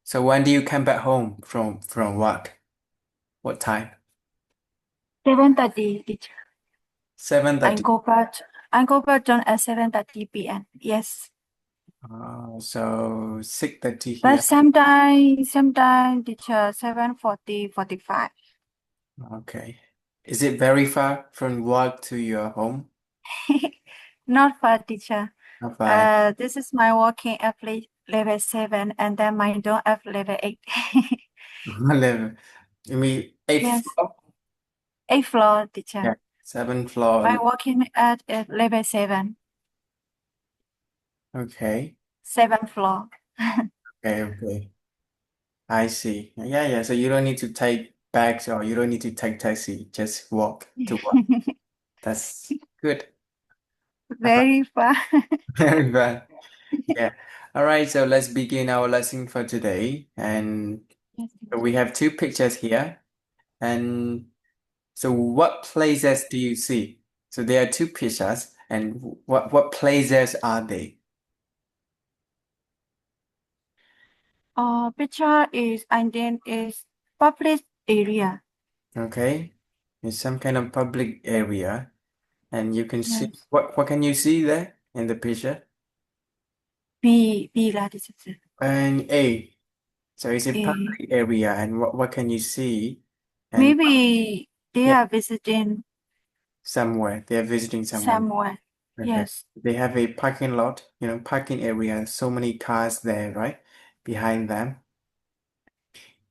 So when do you come back home from work? What time? 7:30, teacher. I 7:30. go back. I go back on at 7:30 p.m. Yes, So 6:30 but here. sometimes, teacher 7:40, 45. Okay. Is it very far from work to your home? Not far, teacher. Not far. This is my working at level 7, and then my door at level 8. Level. You mean eighth Yes, floor? 8th floor, Yeah. teacher. Seventh floor. My working at level 7, Okay. 7th floor. Okay, okay. I see. Yeah, yeah. So you don't need to take bags or you don't need to take taxi. Just walk to work. That's good. All right. Very far. Very bad. Yeah. All right. So let's begin our lesson for today. And Yes, we teacher. have two pictures here. And so what places do you see? So there are two pictures. And what places are they? Picture is and then is public area. Okay. It's some kind of public area. And you can see Yes. what can you see there in the picture? B lah, teacher. And A. So it's a A. public area, and what can you see? And Maybe they yeah, are visiting somewhere they're visiting someone. somewhere. Okay, Yes. they have a parking lot, parking area. So many cars there, right, behind them,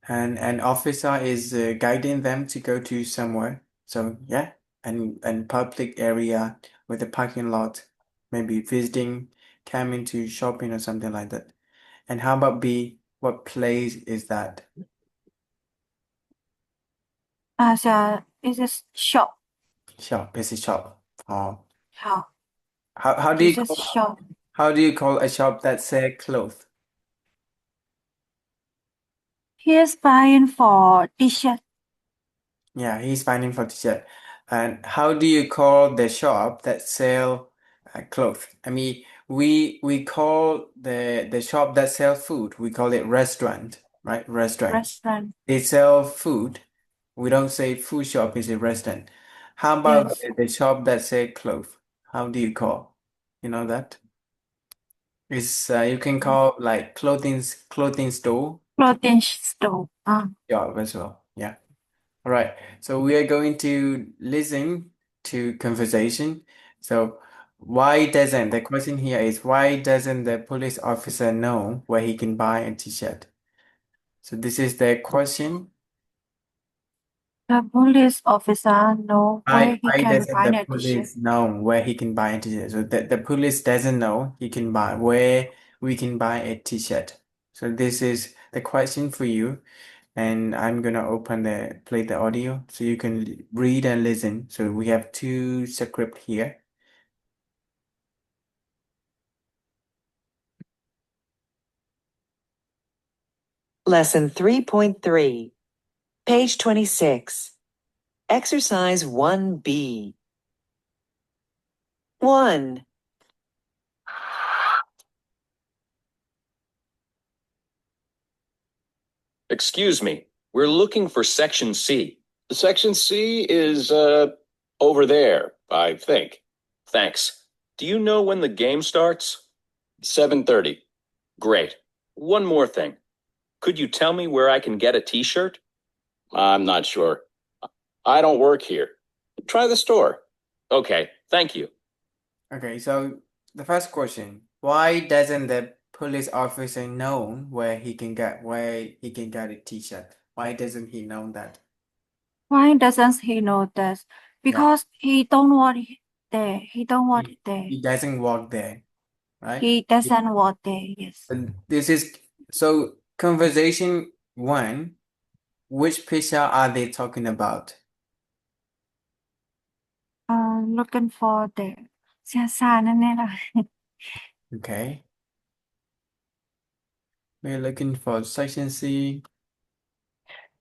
and an officer is guiding them to go to somewhere. So yeah, and public area with a parking lot, maybe visiting, coming to shopping or something like that. And how about B? What place is that? So it's a shop. Shop. It's a shop. Oh. Shop. How do you It's a call shop. a shop that sell clothes? He's buying for t-shirt. Yeah, he's finding for t-shirt. And how do you call the shop that sell clothes? I mean, we call the shop that sell food. We call it restaurant, right? Restaurant. Restaurant. They sell food. We don't say food shop is a restaurant. How about Yes. the shop that sell clothes? How do you call? You know that? It's you can call like clothing store Clothing store. job as well. Yeah. All right. So we are going to listen to conversation. So the question here is why doesn't the police officer know where he can buy a t-shirt? So this is the question. The police officer know where he Why can doesn't the find a t-shirt. police know where he can buy a t-shirt? So the police doesn't know he can buy where we can buy a t-shirt. So this is the question for you. And I'm gonna play the audio so you can read and listen. So we have two script here. Lesson 3.3, page 26. Exercise 1B. 1. Excuse me, we're looking for Section C. Section C is, over there, I think. Thanks. Do you know when the game starts? 7:30. Great. One more thing. Could you tell me where I can get a t-shirt? I'm not sure. I don't work here. Try the store. Okay, thank you. Okay, so the first question, why doesn't the police officer know where he can get a t-shirt? Why doesn't he know that? Why doesn't he know this? Yeah, Because he don't want it there. He don't want he, it there. he doesn't work there, right? He doesn't want there. Yes. And this is so conversation one, which picture are they talking about? Looking for there. เสียสารนั่นแน่ล่ะ Okay, we're looking for section C.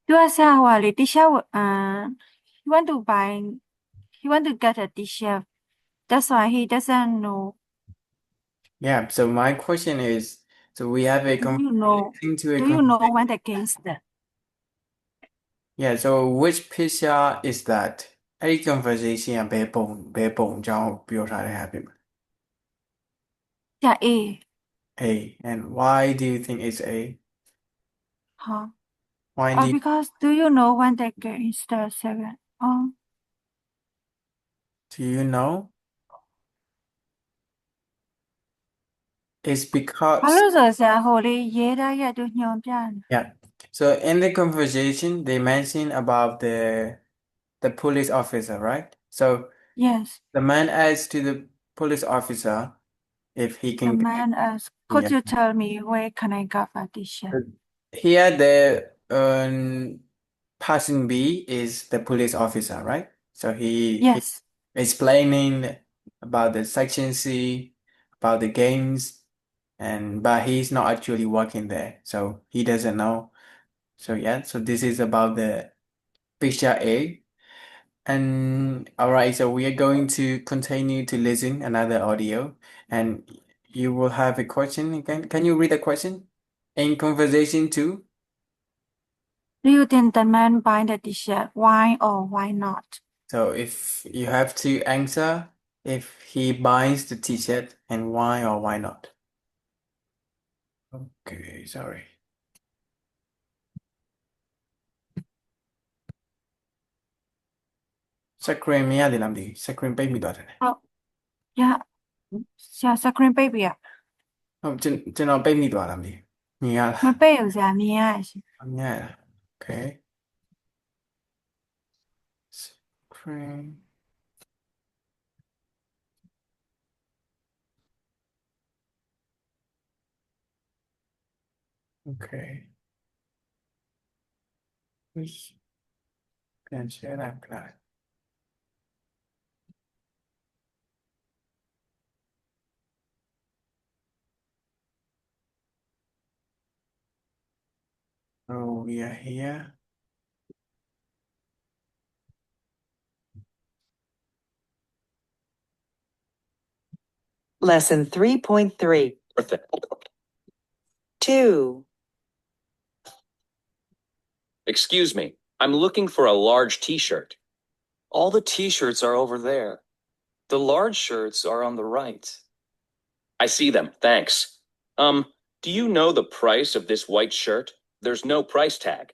Tuasa wali t-shirt. He want to buy. He want to get a t-shirt. That's why he doesn't know. Yeah, so my question is, So we have a Do you know? conversation to a Do you know conversation. when the game starts? Yeah, so which picture is that? အဲ့ဒီ conversation ကဘယ်ပုံအကြောင်းပြောထားတဲ့ဟာဖြစ်မလဲ Yeah, A. A. And why do you think it's A? Huh? Why do you, Because do you know when the game starts? 7. do you know? It's ဘာ because လို့ဆိုဆရာဟိုလေးရေးထားရဲ့သူညွှန်ပြနေ yeah. So in the conversation they mention about the police officer, right? So Yes, the man asks to the police officer if he the can get man asked, could yeah. you tell me where can I get a t-shirt? Here the person B is the police officer, right? So he Yes, explaining about the section C, about the games, but he's not actually working there, so he doesn't know. So yeah, so this is about the picture A. And all right, so we are going to continue to listen another audio, and you will have a question again. Can you read the question? In conversation two. do you think the man buy the t-shirt? Why or why not? So if you have to answer if he buys the t-shirt and why or why not. Okay, sorry. Screen မရသေးလားမသိဘူး screen ပိတ်မိသွားတယ် Yeah, ဆရာ screen ပိတ်ပြီอ่ะ ဟုတ်ကျွန်တော်ပိတ်မိသွားလားမသိဘူးမြင်ရလား မပိတ်ဘူးဆရာမြင်ရတယ်ရှင် မြင်ရလား Okay. Screen. Okay. Which can share that class. Oh, we are here. Lesson 3.3. 2. Excuse me, I'm looking for a large t-shirt. All the t-shirts are over there. The large shirts are on the right. I see them, thanks. Do you know the price of this white shirt? There's no price tag.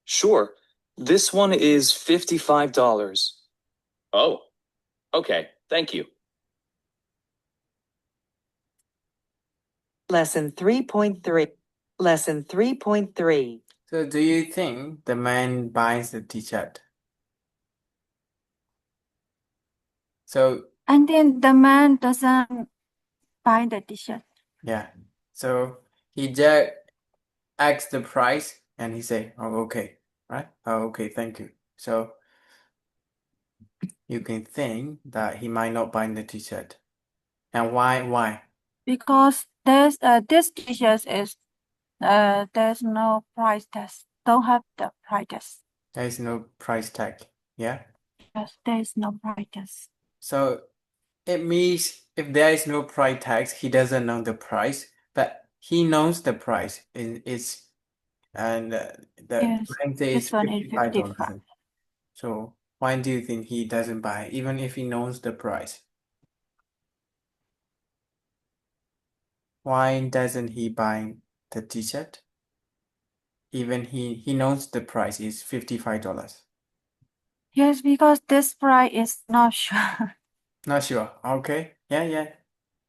Sure. This one is $55. Oh, okay, thank you. Lesson 3.3. Lesson 3.3. So do you think the man buys the t-shirt? So and then the man doesn't buy the t-shirt. yeah. So he just asks the price and he say, oh, okay, right? Oh, okay, thank you. So you can think that he might not buy the t-shirt. And why? Because there's this t-shirt is there's no price test. Don't have the price test. There is no price tag. Yeah. Yes, there is no price test. So it means if there is no price tag, he doesn't know the price, but he knows the price. It's and the Yes, price is this one is $55. 55. So why do you think he doesn't buy, even if he knows the price? Why doesn't he buy the t-shirt? Even he knows the price is $55. Yes, because this price is not sure. Not sure. Okay. Yeah.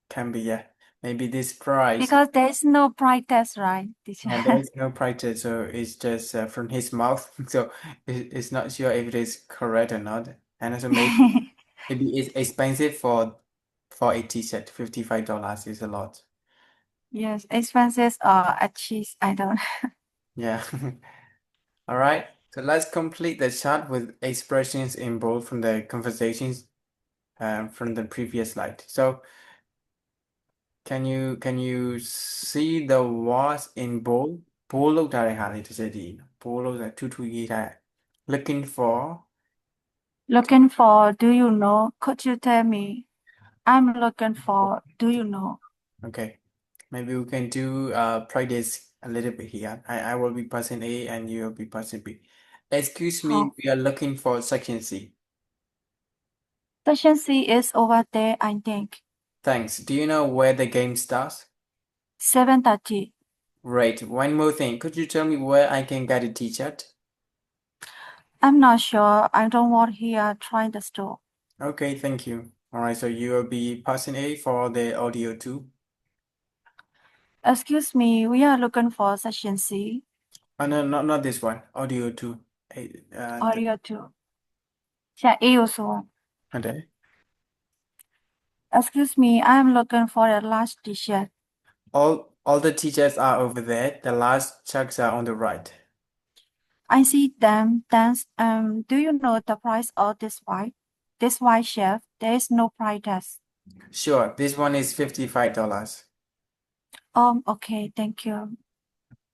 Can be, yeah. Maybe this price. Because there's no price test, right? Teacher? And there is no price tag, so it's just from his mouth. So it's not sure if it is correct or not. And also maybe it's expensive for a t-shirt. $55 is a lot. Yes, expenses are a cheese. I don't. Yeah. All right. So let's complete the chart with expressions in bold from the conversations from the previous slide. So can you see the words in bold? Bold လုပ်ထားတဲ့ဟာလေးတစ်ချက်ကြည့် bold လို့ဆိုတာထူထူရေးထားတယ် looking for Looking for, do you know? Could you tell me? I'm looking for, do you know? okay Maybe we can do practice a little bit here. I will be person A and you will be person B. Excuse me, 好 we are looking for section C. Section C is over there, I think. Thanks. Do you know where the game starts? 7:30. Great. One more thing. Could you tell me where I can get a t-shirt? I'm not sure. I don't work here. Try the store. Okay, thank you. All right, so you will be person A for the audio too. Excuse me, we are looking for section C. Oh, no, not this one. Audio two. Audio 2. 下 A 有说 Okay. Excuse me, I am looking for a large t-shirt. All the teachers are over there. The last checks are on the right. I see them. Then, do you know the price of this white? This white shirt? There is no price tag. Sure, this one is $55. Okay, thank you.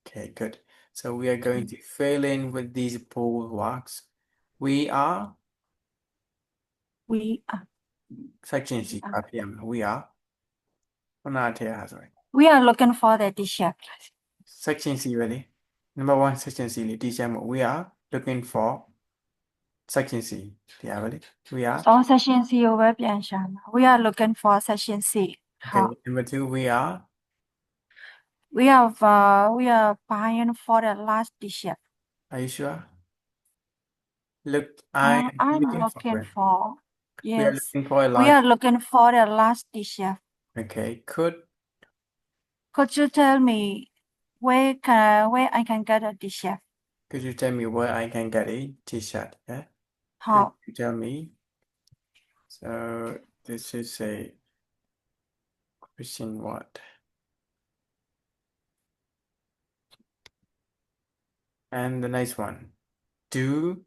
Okay, good. So we are going to fill in with these pull marks. We are We are section C. are. RPM. We are. Oh, not here, sorry. We are looking for the t-shirt. Section C ready. Number one, section C. Teacher, we are looking for section C. Yeah, ready? We are. section C 有没有变上了 We are looking for section C. Okay. 好 Number two, we are. we are buying for the large t-shirt. Are you sure? Look, I'm I'm looking for looking it. for. We are Yes, looking for a we large. are looking for the large t-shirt. Okay. Could Could you tell me where I can get a t-shirt? you tell me where I can get a t-shirt? Yeah. Could 好 you tell me? So this is a question what? And the next one. Do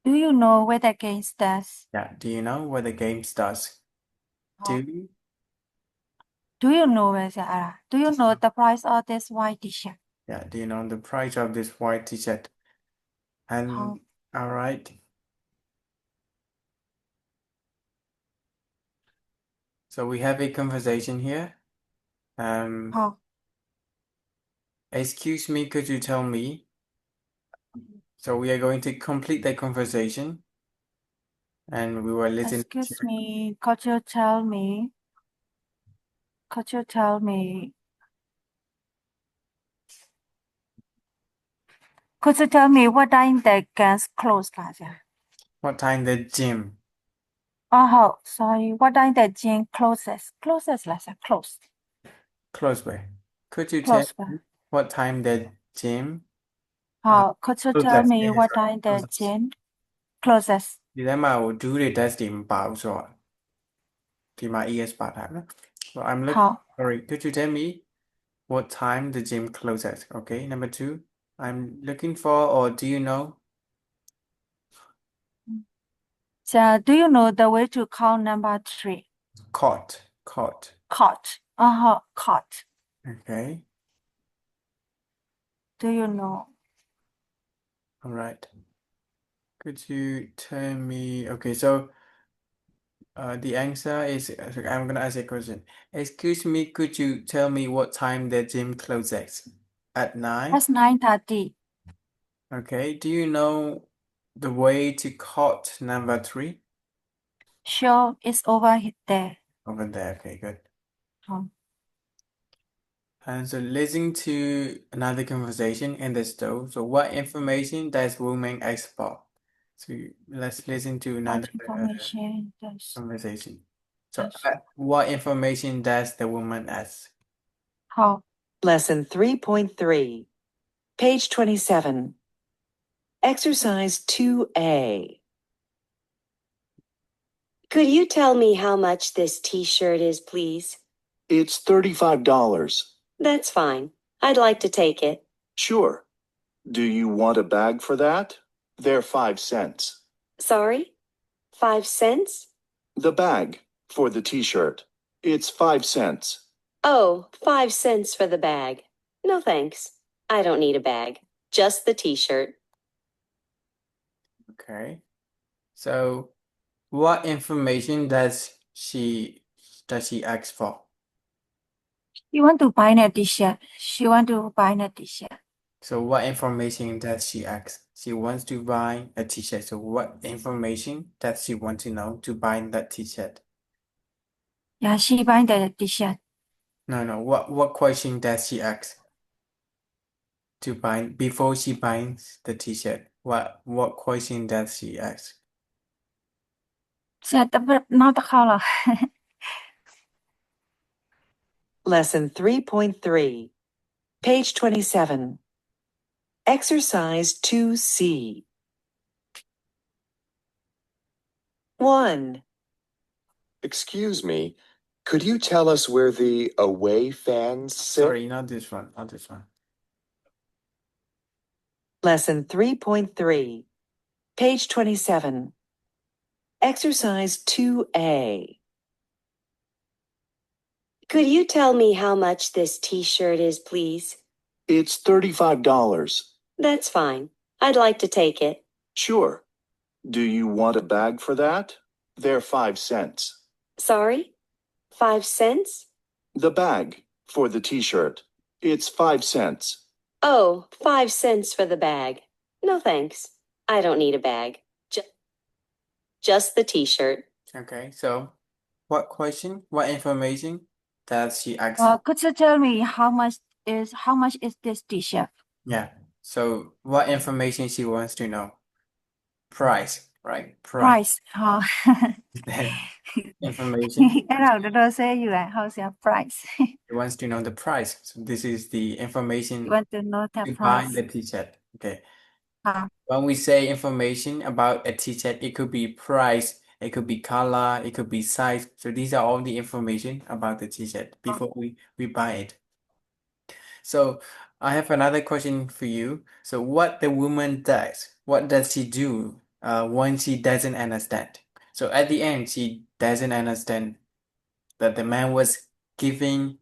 you know where the game starts? do you know where the game starts?好 Do Do you know Do you know the price of this white t-shirt? do you know the price of this white t-shirt? And How? all right. So we have a conversation here. How? Excuse me, could you tell me? So we are going to complete the conversation. And we were listening Excuse to me, could you tell me? Could you tell me? Could you tell me what time the games close 啦？这样 what time the gym好，sorry, what time the gym closes? Closes 啦，是 close close by. Could you tell close 吧。 me what time the gym 好，Could you tell closes? me what time the closes. gym closes? ဒီထဲမှာဟို do တွေ test တွေမပါဘူးဆိုတော့ဒီမှာ ES ပါထားနော် So I'm looking 好 sorry, could you tell me what time the gym closes? Okay, number two, I'm looking for or do you know? So, do you know the way to call number 3? Caught. Caught. Caught. Okay, Do you know? all right. Could you tell me? Okay, so the answer is I'm gonna ask a question. Excuse me, could you tell me what time the gym closes? At 9? That's 9:30. Okay. Do you know the way to court number 3? Sure, it's over there. Over there. Okay, good. Oh. And so listen to another conversation in the store. So what information does woman export? So let's listen to What another information does conversation. So Yes. what information does the woman ask? how? Lesson 3.3, page 27. Exercise 2A. Could you tell me how much this t-shirt is, please? It's $35. That's fine. I'd like to take it. Sure. Do you want a bag for that? They're 5 cents. Sorry? 5 cents? The bag for the t-shirt. It's 5 cents. Oh, 5 cents for the bag. No thanks. I don't need a bag. Just the t-shirt. Okay. So what information does she ask for? You want to buy a t-shirt. She want to buy a t-shirt. So what information does she ask? She wants to buy a t-shirt. So what information does she want to know to buy that t-shirt? Yeah, she buy the t-shirt. No. What question does she ask to buy before she buys the t-shirt? What question does she ask? Sẽ tập nó ta khao là Lesson 3.3, page 27. Exercise 2C. 1. Excuse me, could you tell us where the away fans sit? Sorry, not this one. Not this one. Lesson 3.3, page 27. Exercise 2A. Could you tell me how much this t-shirt is, please? It's $35. That's fine. I'd like to take it. Sure. Do you want a bag for that? They're 5 cents. Sorry? 5 cents? The bag for the t-shirt. It's 5 cents. Oh, 5 cents for the bag. No thanks. I don't need a bag. Just the t-shirt. Okay, so what question, what information does she ask? could you tell me how much is this t-shirt? Yeah. So what information she wants to know? Price, right? Price. Then information. Cái nào đó sẽ you là how say price. She wants to know the price. So this is the information You want to know the to buy price. the t-shirt. Okay. Uh, When we say information about a t-shirt, it could be price, it could be color, it could be size. So these are all the information about the t-shirt before we buy it. So I have another question for you. So what the woman does, what does she do when she doesn't understand? So at the end, she doesn't understand that the man was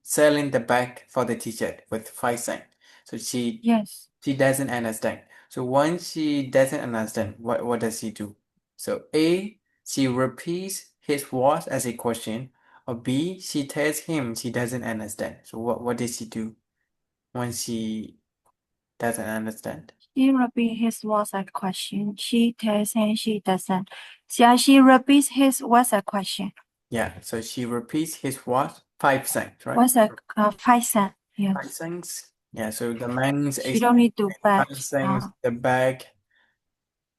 selling the bag for the t-shirt with 5 cents. So yes. she doesn't understand. So once she doesn't understand, what does she do? So A, she repeats his words as a question, or B, she tells him she doesn't understand. So what does she do when she doesn't understand? She repeats his words a question. She tells him she doesn't. She repeats his words a question. Yeah, so she repeats his words 5 cents, right? What's a 5 cents? Yes. 5 cents. Yeah, so the man's She don't need to 5 bet. cents, the bag.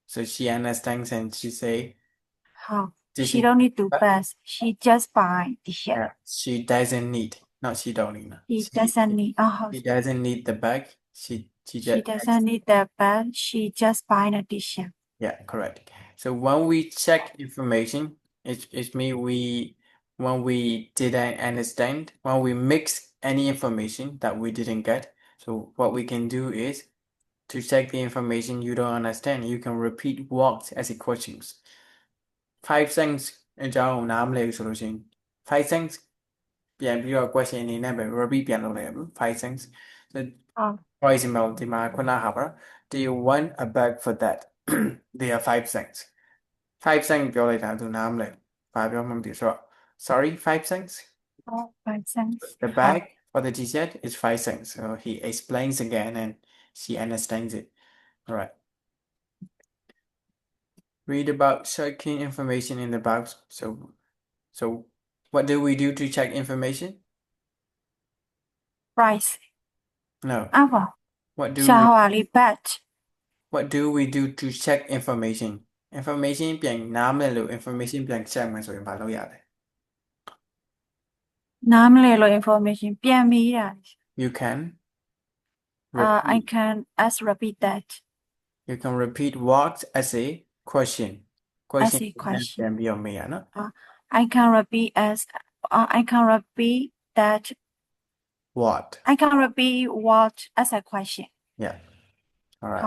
So she understands and she say, She don't need to bet. She just buy the shirt. yeah, she doesn't need. Not she don't need. She doesn't need. She doesn't need the bag. She doesn't need the bag. She just buy the t-shirt. Yeah, correct. So when we check information, it's mean when we didn't understand, when we mix any information that we didn't get. So what we can do is to check the information you don't understand, you can repeat words as a questions. 5 cents အကြောင်းနားမလဲဆိုလို့ရှိရင် 5 cents ပြန်ပြီးတော့ question အနေနဲ့ပဲ repeat ပြန်လုပ်လိုက်ရဘူး 5 cents. So for example ဒီမှာခုနဟာပါ Do you want a bag for that? They are 5 cents. 5 cents ပြောလိုက်တာသူနားမလဲဘာပြောမှမသိဆိုတော့ sorry 5 cents. 5 cents. The bag for the t-shirt is 5 cents. So he explains again and she understands it. All right. Read about checking information in the box. So what do we do to check information? Price. No. What do we do to check information? Information ပြန်နားမလဲလို့ information ပြန် check မယ်ဆိုရင်ဘာလုပ်ရလဲ နားမလဲလို့ information ပြန်မေးတာ You can I can repeat that. You can repeat what as a question. As a question. ပြန်ပြီးတော့မေးရနော် I can repeat that. What? I can repeat what as a question. Yeah. All right.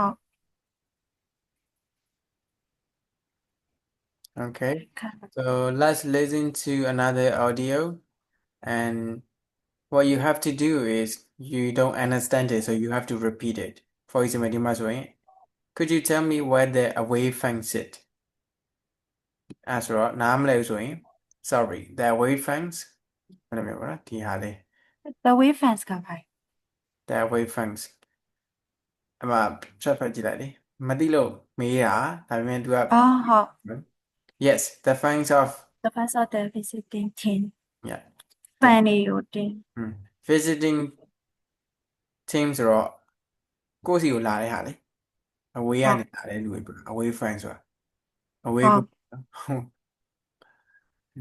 Okay. So let's listen to another audio, and what you have to do is you don't understand it, so you have to repeat it. For example, ဒီမှာဆိုရင် could you tell me where the away fans sit? အဲ့ဆိုတော့နားမလဲဘူးဆိုရင် sorry, the away fans ဘယ်လိုမျိုးလဲဒီဟာလေး the away fans ကပါ the away fans အမချက်ဖတ်ကြည့်လိုက်လေမသိလို့မေးတာဒါပေမဲ့ तू က အော်ဟုတ် yes the fans of the fans of the visiting team yeah fan တွေကိုတင် visiting team ဆိုတော့ကိုယ့်စီကိုလာတဲ့ဟာလေ away ကနေလာတဲ့လူတွေပြော away fans ဆိုတာ away ဟုတ် ကို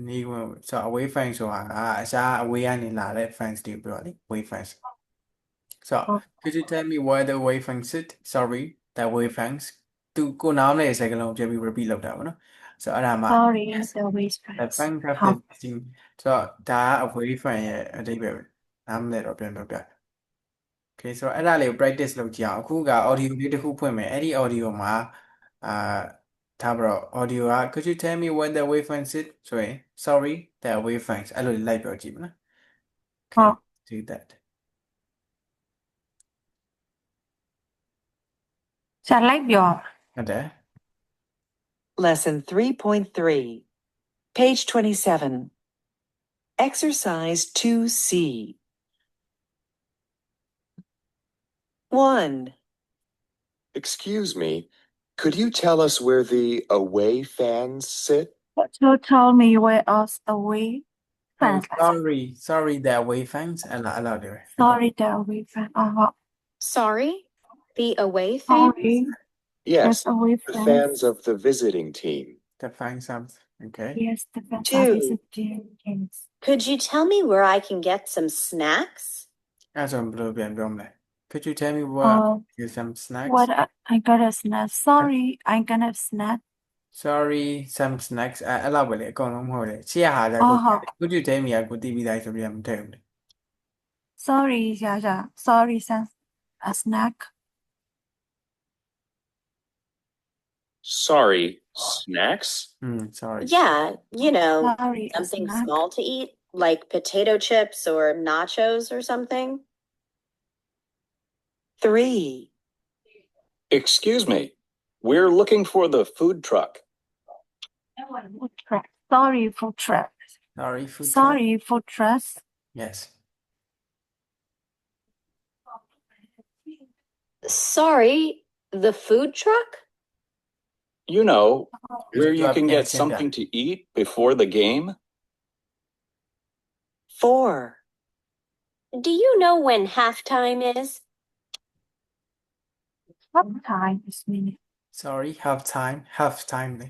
နေဝင်ဆို away fans ဆိုတာအရှား away ကနေလာတဲ့ fans တွေပြောလေ away fans so ဟုတ် could you tell me where the away fans sit sorry the away fans သူကိုနားမလဲစကားလုံးပြန်ပြီး repeat လုပ်တာပေါ့နော် so အဲ့ဒါမှ sorry the away the fans fans have ဟုတ် visiting so ဒါက away fan ရဲ့အဓိပ္ပာယ်ပဲနားမလဲတော့ပြန်ပြောပြ okay so အဲ့ဒါလေးကို practice လုပ်ကြည့်အောင်အခုက audio လေးတစ်ခုဖွင့်မယ်အဲ့ဒီ audio မှာထားပြီးတော့ audio က could you tell me where the away fans sit ဆိုရင် sorry the away fans အဲ့လိုလိုက်ပြောကြည့်မနော် ဟု okay တ် do that ဆရာလိုက်ပြော ဟုတ်တယ် Lesson 3.3, page 27. Exercise 2C. 1, Excuse me, could you tell us where the away fans sit? so tell me where us away oh, fans sorry the away fans အဲ့လိုတယ် sorry the away fan အော်ဟုတ် Sorry? The away fans? sorry Yes, there's away the fans fans of the visiting team. the fans of okay yes the fans Two. of visiting teams Could you tell me where I can get some snacks? အဲ့ဆိုဘယ်လိုပြန်ပြောမလဲ could you tell me where I can get some snacks what I got a snack sorry I got a snack sorry some snacks အဲ့လောက်ပဲလေအကုန်လုံးမဟုတ်လေချစ်ရဟာလည်း အော်ဟုတ် could you tell me ကိုတီးပြီးသားဆိုပြီးမထည့်ဘူးလေ sorry ဆရာ sorry some a snack Sorry, snacks? sorry Yeah, you know, sorry a something snack small to eat, like potato chips or nachos or something. 3, Excuse me. We're looking for the food truck. food truck sorry food truck sorry food truck. sorry food truck yes Sorry, the food truck? You know, where you Drop can in, get send something that. to eat before the game? 4, Do you know when halftime is? what time is minute sorry half time လေ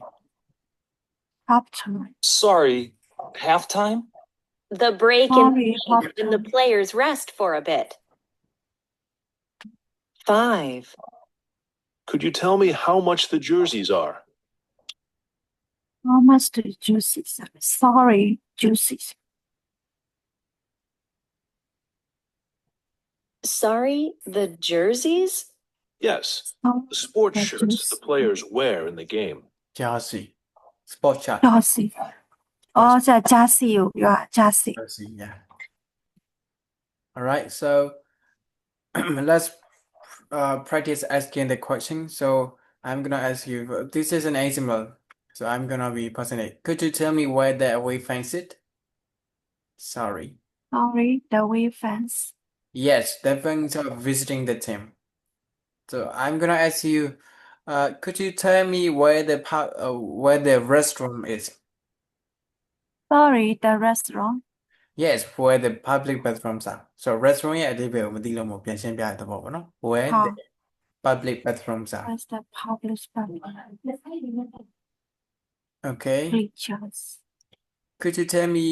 half time Sorry, halftime? The break in sorry the half game when the time players rest for a bit. 5, Could you tell me how much the jerseys are? how much the juices sorry juices Sorry, the jerseys? Yes, oh the sports the shirts the juice players wear in the game. jersey sport shirt jersey အော်ဆရာ jersey ကိုပြောတာ jersey jersey yeah all right so let's practice asking the question so I'm gonna ask you this is an example so I'm gonna be passing it could you tell me where the away fans sit sorry sorry the away fans yes the fans are visiting the team so I'm gonna ask you could you tell me where the restroom is sorry the restaurant yes where the public bathrooms are so restaurant ရဲ့အဓိပ္ပာယ်ကိုမသိလို့မဟုတ်ပြန်ရှင်းပြတဲ့သဘောပေါ့နော် where ဟာ the public bathrooms are where's the public okay bleachers could you tell me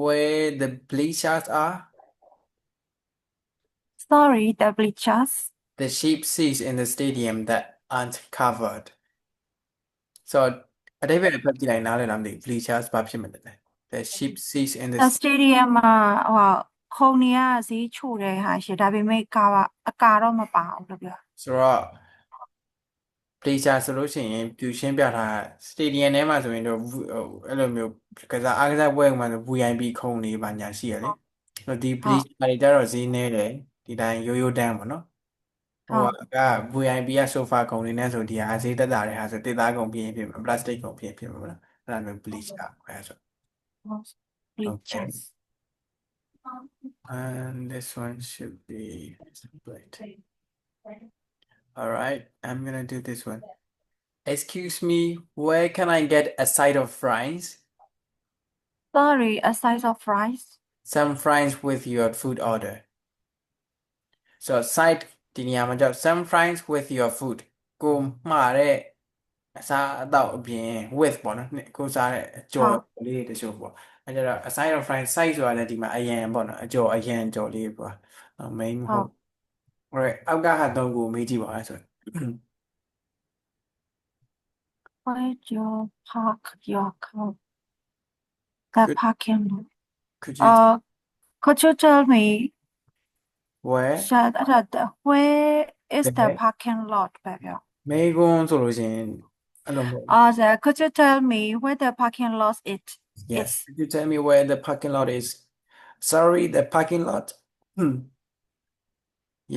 where the bleachers are sorry the bleachers the cheap seats in the stadium that aren't covered so အဓိပ္ပာယ်ဖတ်ကြည့်လိုက်နားလည်လားမသိဘူး bleachers ဘာဖြစ်မလဲ the cheap seats in the the stadium မှာဟိုခုံနေရဈေးချိုတဲ့ဟာရှိဒါပေမဲ့အကာတော့မပါဘူးလို့ပြော ဆိုတော့ bleacher ဆိုလို့ရှိရင်ပြူရှင်းပြထား stadium ထဲမှာဆိုရင်တော့အဲ့လိုမျိုးအားကစားပွဲမှာဆို VIP ခုံနေပါညာရှိရလေဆိုတော့ဒီ bleacher တွေကြတော့ဈေးနေတယ်ဒီတိုင်းရိုးတန်းပေါ့နော်ဟိုက VIP က sofa ခုံနေနဲ့ဆိုဒီဟာဈေးတက်တာတွေဟာဆိုတစ်သားခုံဖြစ်ရင်ဖြစ်မှာ plastic ခုံဖြစ်မှာပေါ့နော်အဲ့ဒါမျိုး bleacher ခေါ်ရဆို bleachers And this one should be plate. All right, I'm gonna do this one. Excuse me, where can I get a side of fries? Sorry, a slice of rice. Some fries with your food order. So side ဒီနေရာမှာကြောက် some fries with your food ကိုမှားတဲ့အစားအသောက်အပြင် with ပေါ့နော်ကိုစားတဲ့အကျော်လေးတချို့ပေါ့အဲကြတော့ a side of fries side ဆိုတာလည်းဒီမှာအရန်ပေါ့နော်အကျော်အရန်ကျော်လေးပေါ့ main မဟုတ် alright အောက်ကဟာတော့ကိုမေးကြည့်ပါအဲ့ဆို Where you park your car? The Could- parking lot. could you Could you tell me where where is the Where? parking lot, baby? မေးခွန်းဆိုလို့ရှိရင်အဲ့လိုမဟုတ် Could you tell me where the parking lot is? Yes. Could you tell me where the parking lot is? Sorry, the parking lot.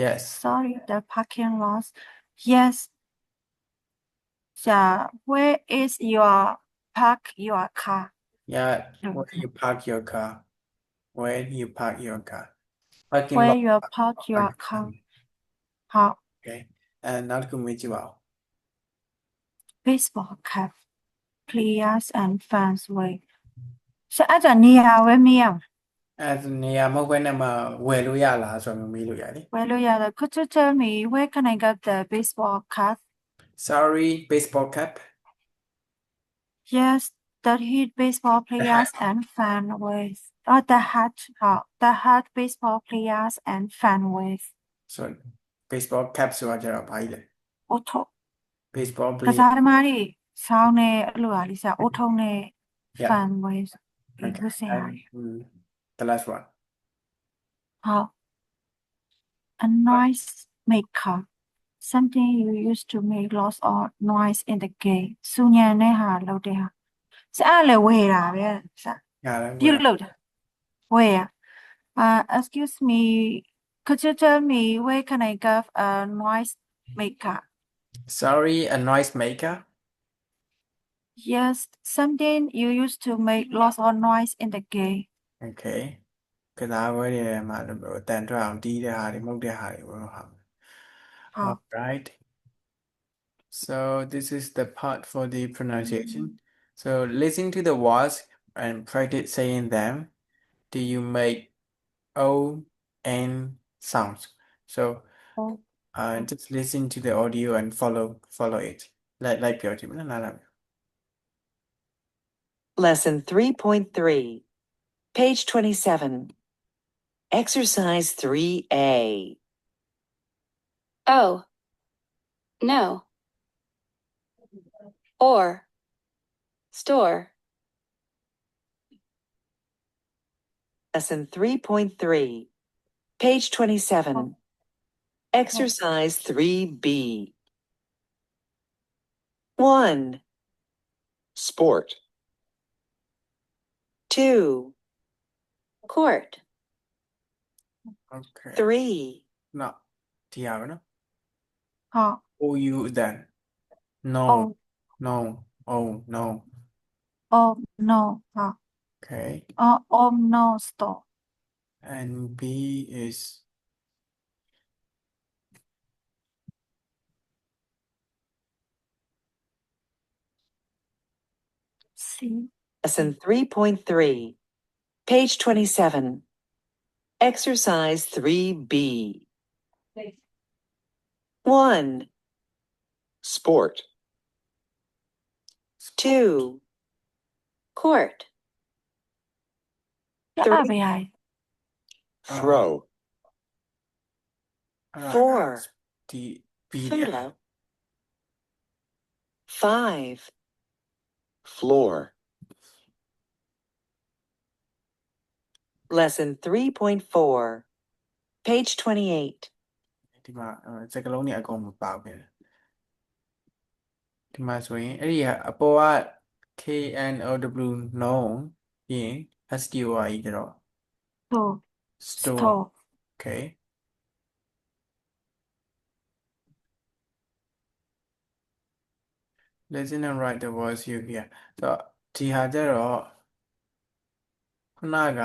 Yes. Sorry, the parking lot. Yes. Yeah, where is your car? Yeah. Where you park your car? Where you park your car? Parking Where lot. you park your car? How? Okay. And နောက်တစ်ခုမေးကြည့်ပါဦး Baseball cap, players and fans way. So အဲ့ဒါနေရာဝယ်မရဘူး အဲ့ဒါနေရာမဟုတ်ဘဲနဲ့မှဝယ်လို့ရလားဆိုတော့မေးလို့ရတယ် ဝယ်လို့ရတယ် Could you tell me where can I get the baseball cap? Sorry, baseball cap. Yes, the hit baseball players and fan ways. The hat baseball players and fan ways. So baseball cap ဆိုတာကြတော့ဘာကြီးလဲ Auto. baseball က player. စားသမားတွေဆောင်းနေအဲ့လိုဟာလေးစားအိုထုံးနဲ့ Yeah. fan ways. Okay. ဒီစင်ဟာ The last one. ဟုတ် A noise maker. Something you used to make lots of noise in the game. စူညံတဲ့ဟာလုပ်တဲ့ဟာစားလည်းဝယ်တာပဲစား ရတယ် ပြုတ်လုပ်တာဝယ်ရexcuse me could you tell me where can I get a noise maker? Sorry, a noise maker. Yes, something you used to make lots of noise in the game. Okay. ကစားပွဲတွေထဲမှာလို့အတန်ထွက်အောင်တီးတဲ့ဟာတွေမှုတ်တဲ့ဟာတွေဘောဟာ All right. So this is the part for the pronunciation. So listen to the words and practice saying them. Do you make O N sounds? So just listen to the audio and follow it. Like your team. Lesson 3.3, page 27. Exercise 3A. Oh. No. Or. Store. Lesson 3.3, page 27. Exercise 3B. 1, Sport. 2, Court. Okay. 3, No. Tiago, ဟုတ် O U then. No. Oh. No. Oh no. Oh no ဟုတ် Okay. Oh no store. And B is C. Lesson 3.3, page 27. Exercise 3B. 1, Sport. 2, Court. ရပါဗျာ Throw. alright, 4, D B Photo. 5, Floor. Lesson 3.4, page 28. ဒီမှာစကားလုံးတွေအကုန်မပါဘူးဒီမှာဆိုရင်အဲ့ဒီကအပေါ်က K N O W known ပြီးရင် S T O R E ကြတော့ store store store okay listen and write the words you hear ဆိုတော့ဒီဟာကြတော့ခု ခုနက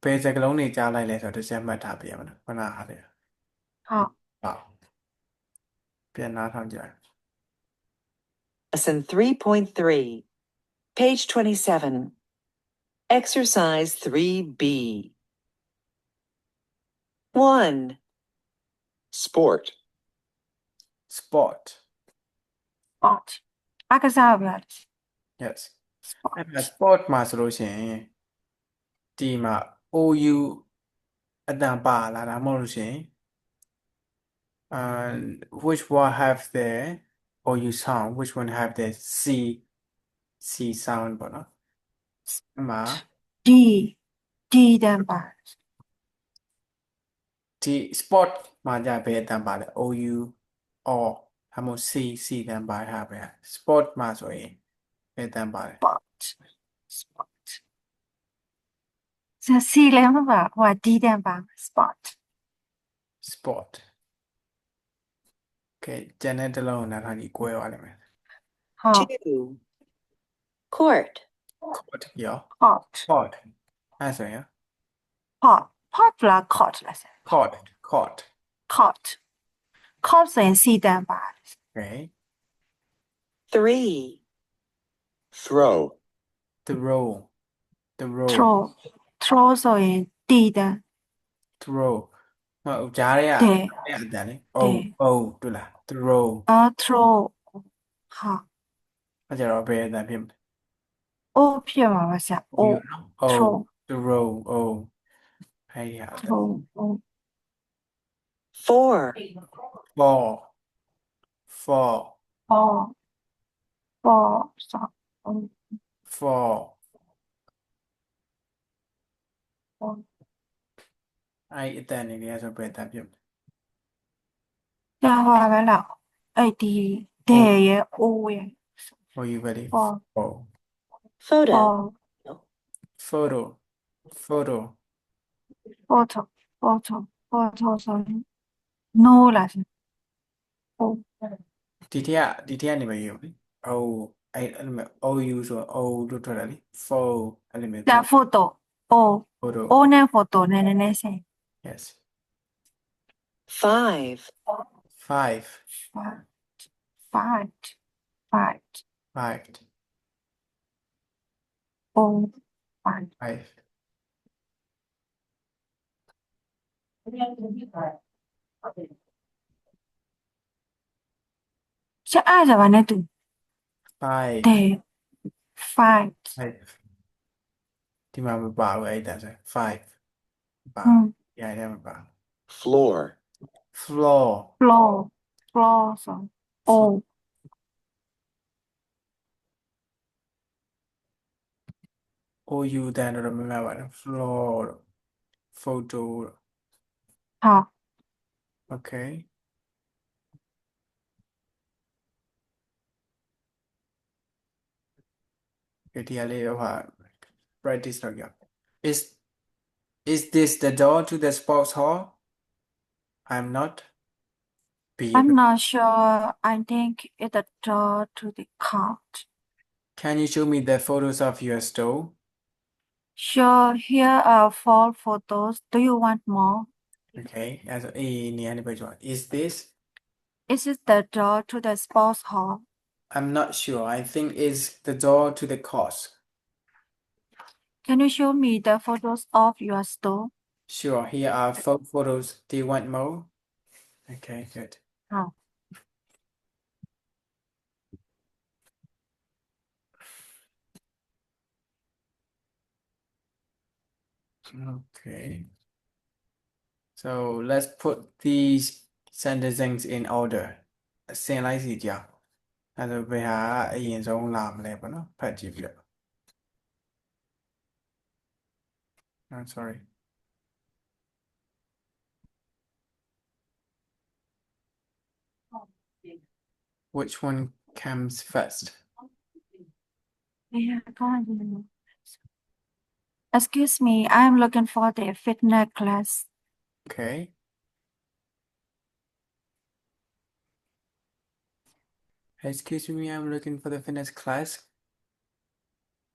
ဘယ်စကားလုံးတွေကြားလိုက်လဲဆိုတော့တစ်ချက်မှတ်ထားပြရမယ်နော်ခုနကလေ ဟုတ် ဟုတ်ပြန်နားထောင်ကြည့် Lesson 3.3, page 27. Exercise 3B. 1, Sport. sport sport အားကစားပဲ yes sport အဲ့ဒါ sport မှာဆိုလို့ရှိရင်ဒီမှာ OU အတန်ပါလာတာမဟုတ်လို့ရှိရင်which one have the OU sound which one have the C sound ပေါ့နော်အဲ့မှာ D တန်ပါ ဒီ sport မှာじゃဘယ်အတန်ပါလဲ OU or ဒါမှမဟုတ် C တန်ပါဟာပဲ sport မှာဆိုရင်ဘယ်အတန်ပါလဲ sport စီလည်းမပါဟိုက D တန်ပါ sport sport ကဲကျန်တဲ့တစ်လုံးနားထောင်ကြည့်ကွဲသွားလိမ့်မယ် ဟုတ် 2, Court. court ရော hot court အဲ့ဆိုရင် hot လား hot လား court hot ဆိုရင် C တန်ပါ okay 3, Throw. throw throw ဆိုရင် D တန် throw ဟိုကြားရဲ တဲ့ အဲ့အတန်လေ တဲ့ တွေ့လား throw throw ဟာ အဲ့ကြတော့ဘယ်အတန်ဖြစ်မလဲ O ဖြစ်မှာပါဆရာ O throw throw အဲ့ဒီဟာ throw O 4, fall so fall အဲ့အတန်နေနေဆိုဘယ်အတန်ဖြစ်မလဲ ကြာပါပဲလားအဲ့ဒီတဲ့ရဲ့ O ရဲ့ ဟိုယူပဲလေ fall fall Photo. photo photo ဆိုရင် no လားဆရာ O ဒီထက်ကနေပဲယူမယ် အဲ့လိုမျိုး OU ဆို O လို့ထွက်တယ်လေ fall အဲ့လိုမျိုး ဒါ photo O photo O နဲ့ photo နဲ့နည်းနည်းဆိုင် yes 5, 5 O 5 ဆရာအားကြပါနဲ့တူ 5 တဲ့ 5 ဒီမှာမပါဘူးအဲ့ဒါဆို5ပါ ရရမပါ Floor. floor floor ဆို O OU တန်တော့မမှတ်ပါဘူး floor photo ဟာ okay ဒီအလေးဟို practice လုပ်ရ is this the door to the sports hall I'm not B I'm not sure I think it's the door to the court can you show me the photos of your store sure here are 4 photos do you want more okay as A နေရာနေပဲကြော is this is it the door to the sports hall I'm not sure I think it's the door to the course can you show me the photos of your store sure here are 4 photos do you want more okay good ဟာ Okay. So let's put these sentences in order. အစင်လိုက်စီကြ။အဲ့တော့ဘယ်ဟာအရင်ဆုံးလာမလဲပေါ့နော်။ဖတ်ကြည့်ပြတော့ I'm sorry. Which one comes first? Yeah, go on. Excuse me, I'm looking for the fitness class. Okay. Excuse me, I'm looking for the fitness class.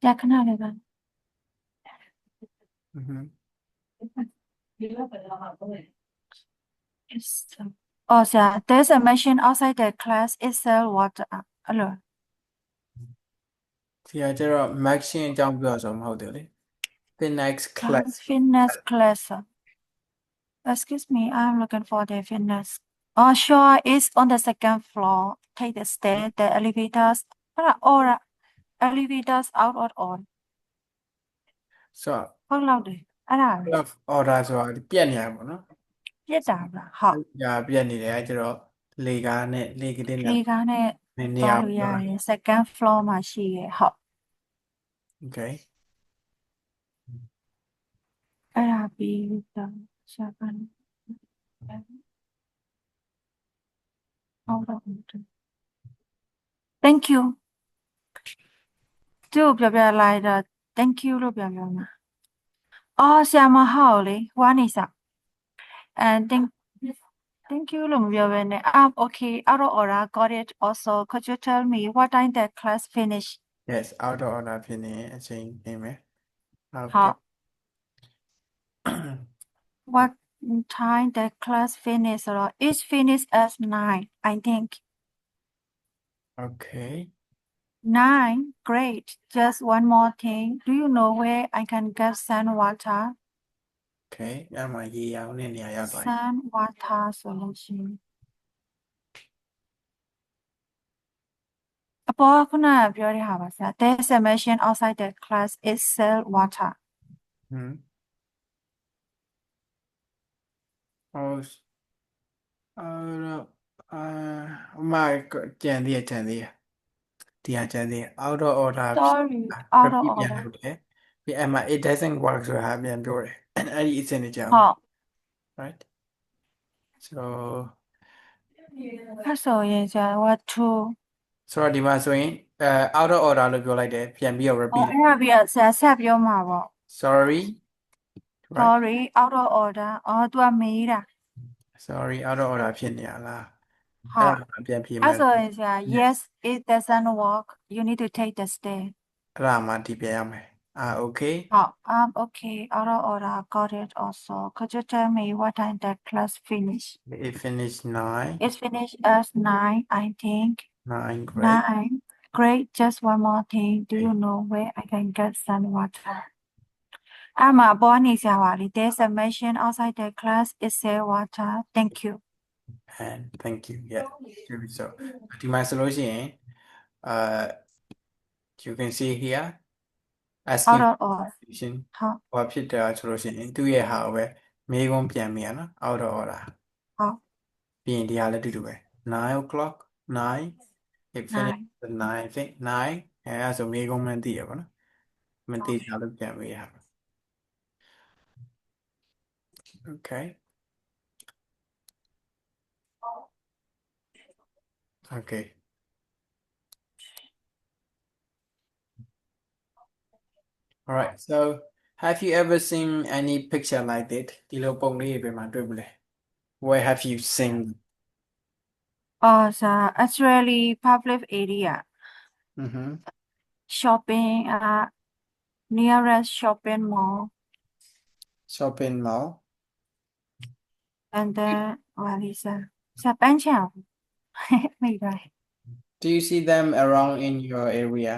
ရခဏလေးပါ Mm-hmm. It's oh yeah, there's a machine outside the class. It sell water. အဲ့လို ဒီကကျတော့ machine အကြောင်းပြောဆိုမဟုတ်တယ်လေ fitness class fitness class. Excuse me, I'm looking for the fitness. Oh, sure, it's on the second floor. Take the stair, the elevators. Or elevators out or on. ဆိုတော့ ဟုတ်လောက်တယ်အဲ့ဒါပဲ of order ဆိုတာပြက်နေရပါတော့နော် ပြစ်တာပါဟုတ် ညာပြက်နေတယ်အဲကျတော့လေကားနဲ့လေကလေးနဲ့ လေကားနဲ့ နေ သွား ရာ လို့ရတယ် second floor မှာရှိရဟုတ် Okay အဲ့ဒါပြီးတော့ရှာပါမယ်ဟုတ်တော့ Thank you သူ့ကိုပြောလိုက်တော့ Thank you လို့ပြောမှာအော်ဆရာမဟုတ်လေဝါနေစား and thank you လို့မပြောဘဲနဲ့ okay out of order got it also could you tell me what time the class finish yes out of order ဖြစ်နေအချိန်နေမယ်ဟုတ် ဟု ကဲ့ တ် what time the class finish ဆိုတော့ it's finished at 9 I think Okay 9 great just one more thing do you know where I can get sand water Okay အဲ့မှာရေရောင်တဲ့နေရာရောက်သွားပြီ sand water ဆိုလို့ရှိရင်အပေါ်ကခုနကပြောတဲ့ဟာပါဆရာ there's a machine outside the class it sell water Hmm. Oh, my God, ကြံသေးရဒီဟာကြံသေးရ out of order sorry out of repeat ပြန် order လုပ်တယ်ပြီးအဲ့မှာ it doesn't work ဆိုတာပြန်ပြောတယ်အဲ့ဒီအစနေကြအောင် ဟုတ် right so အဲ့ဆိုရင်ဆရာ what to ဆိုတော့ဒီမှာဆိုရင်out of order လို့ပြောလိုက်တယ်ပြန်ပြီးတော့ repeat အဲ့ဒါပြီးတော့ဆရာဆက်ပြောမှာပေါ့ sorry right sorry out of order အော် तू ကမေးတာ sorry out of order ဖြစ်နေရလား ဟု အဲ့ တ် ဒါပြန်ဖြေမ အဲ့ ယ် ဆိုရင်ဆရာ yes it doesn't work you need to take the stair အဲ့ဒါမှဒီပြန်ရမယ်okay ဟုတ် okay out of order got it also could you tell me what time the class finish it finished 9 it's finished at 9 I think 9 great 9 great just one more thing do you know where I can get some water အဲ့မှာပေါ်နေဆရာပါလေ there's a machine outside the class it sell water thank you and thank you yeah so ဒီမှာဆိုလို့ရှိရင်you can see here asking out of order question ဟုတ် ဘာဖြစ်တယ်ဆိုလို့ရှိရင်သူ့ရဲ့ဟာကိုပဲမေးခွန်းပြန်မိရနော် out of order ဟုတ် ပြီးရင်ဒီဟာလည်းတူတူပဲ9 o'clock 9 it finished at 9 I think 9အဲ့ဒါဆိုမေးခွန်းမှန်းသိရပါနော်မသိကြလို့ပြန်မေးရပါ okay okay all right so have you ever seen any picture like that ဒီလိုပုံလေးတွေဘယ်မှာတွေ့ဘူးလဲ where have you seen oh sir actually public area shopping nearest shopping mall shopping mall and then what is that စာပန်းချောင် မိပါ do you see them around in your area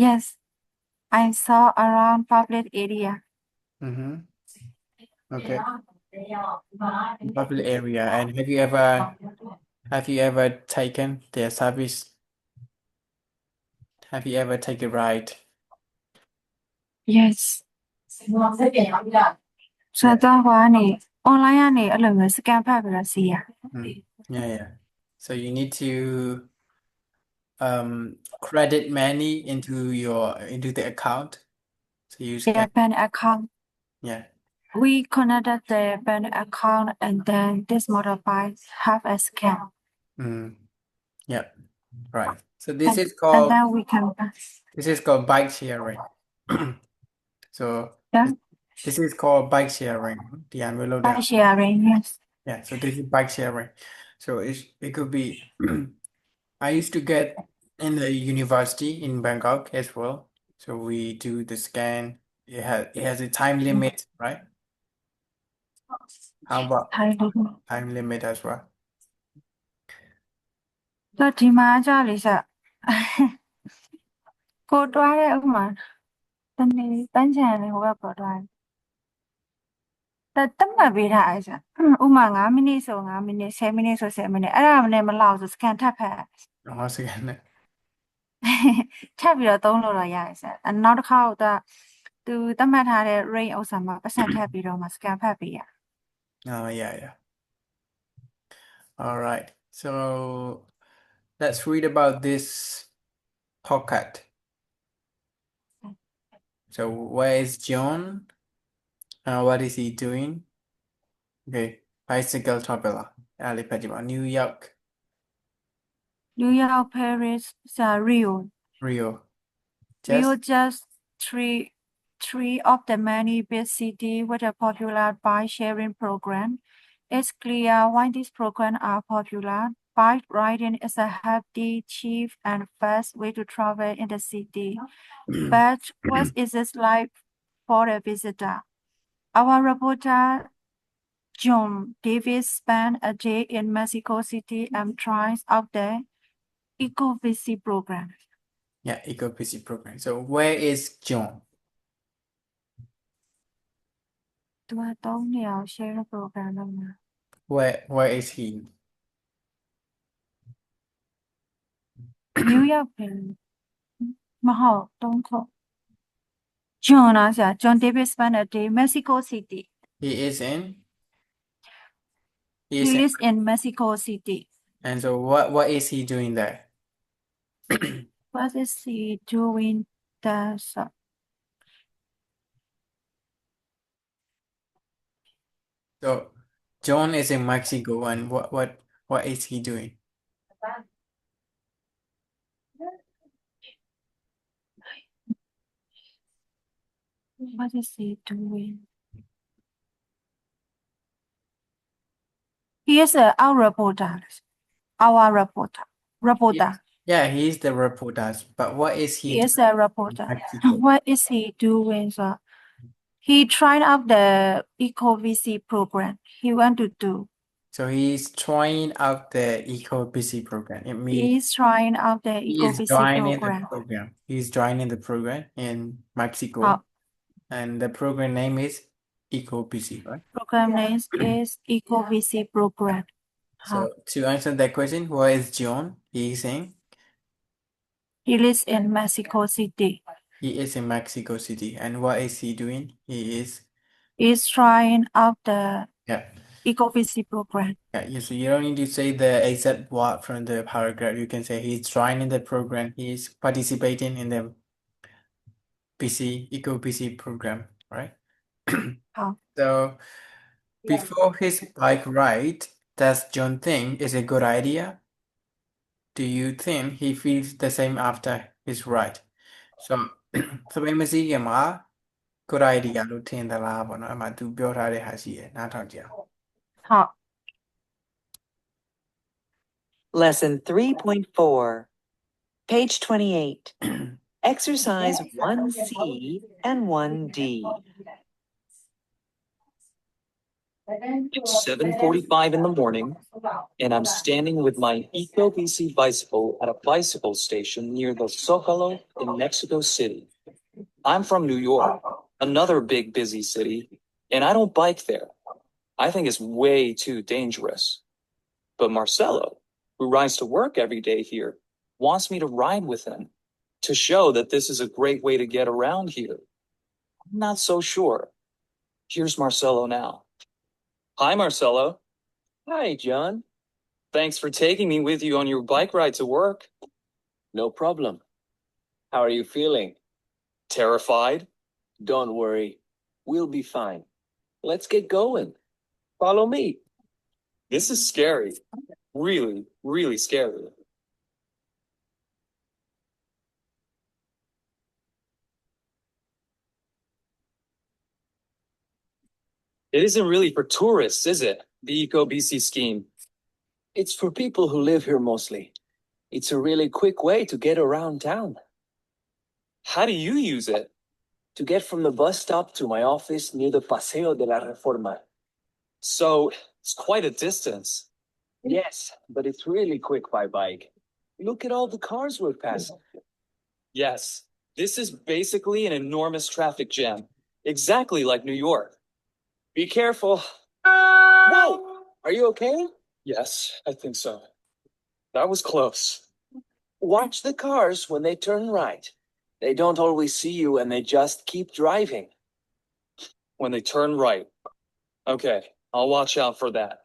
yes I saw around public area okay public area and have you ever taken their service have you ever taken a ride yes ဆိုတော့ဟိုကနေ online ကနေအဲ့လိုမျိုး scan ဖတ်ပြီးတော့စီးရ yeah so you need to credit money into the account so you their scan bank account yeah we connected the bank account and then this motorbike have a scan yeah right so this and, is called and then we can bike sharing so yeah this is called bike sharing the envelope by sharing yes yeah so this is bike sharing so it could be I used to get in the university in Bangkok as well so we do the scan it has a time limit, right? How about ထိုင်လို့ time limit as well? တော့ဒီမှာကြလေဆက် ကိုတွားတဲ့ဥမာတနေ့တန်းချန်လေးဟိုဘက်ပေါ်တွားတယ်တတ်မှတ်ပေးထားအဲ့ဆက်ဥမာ9မိနစ်ဆို9မိနစ်10မိနစ်ဆို10မိနစ်အဲ့ဒါနဲ့မလောက်ဆိုစကန်ထပ်ဖတ် Once again, ထပ်ပြီးတော့သုံးလို့တော့ရတယ်ဆက်နောက်တစ်ခါတော့သူသတ်မှတ်ထားတဲ့ range ဥစ္စာမှာပတ်စံထပ်ပြီးတော့မှစကန်ဖတ်ပေးရ oh yeah. All right. So let's read about this pocket. So where is John? What is he doing? Okay, bicycle traveler. Ali Pajima, New York, New York Paris Rio Rio. Rio Just just three of the many big cities with a popular bike sharing program. It's clear why these programs are popular. Bike riding is a healthy, cheap, and fast way to travel in the city. But what is it like for a visitor? Our reporter John Davis spent a day in Mexico City and tries out the EcoVisi program. yeah, EcoPC program. So where is John? သူက3နှစ်အောင် share program လုပ်မှာ Where is he? New York ပဲမဟုတ်3ခု John อ่ะဆရာ John Davis spent a day Mexico City. He is in. He He is in. lives in Mexico City. And so what is he doing there? What is he doing there? So John is in Mexico, and what is he doing? What is he doing? He is our reporter. Our reporter. Reporter. Yeah, he's the reporter. But what is he He is doing a in reporter. Mexico? What is he doing? He tried out the EcoVC program. He want to do. So he's trying out the EcoBC program. It means He's trying out the he is EcoVC joining the program. program. He's joining the program in Mexico, Oh. and the program name is EcoBC, right? Program name is EcoVC program. So to answer that question, where is John? He is saying He lives in Mexico City. he is in Mexico City. And what is he doing? He's trying out the Yeah. EcoVC program. Yeah, so you don't need to say the exact word from the paragraph. You can say he's joining the program. He's participating in the EcoBC program, right? Oh. So before his bike ride, does John think is a good idea? Do you think he feels the same after his ride? So စပိန်မစီးခင်မှာ good idea လို့ထင်သလားပေါ့နော်အဲ့မှာသူပြောထားတဲ့ဟာရှိရယ်နားထောင်ကြည့်အောင် ဟုတ် Lesson 3.4, page 28. Exercise 1C and 1D. It's 7:45 in the morning, and I'm standing with my EcoBC bicycle at a bicycle station near the Zócalo in Mexico City. I'm from New York, another big busy city, and I don't bike there. I think it's way too dangerous. But Marcelo, who rides to work every day here, wants me to ride with him to show that this is a great way to get around here. I'm not so sure. Here's Marcelo now. Hi, Marcelo. Hi, John. Thanks for taking me with you on your bike ride to work. No problem. How are you feeling? Terrified? Don't worry. We'll be fine. Let's get going. Follow me. This is scary. Really, really scary. It isn't really for tourists, is it? The EcoBC scheme. It's for people who live here mostly. It's a really quick way to get around town. How do you use it? to get from the bus stop to my office near the Paseo de la Reforma. So it's quite a distance. Yes, but it's really quick by bike. Look at all the cars we're passing. Yes, this is basically an enormous traffic jam, exactly like New York. Be careful. Whoa! Are you okay? Yes, I think so. That was close. Watch the cars when they turn right. They don't always see you and they just keep driving. When they turn right. Okay, I'll watch out for that.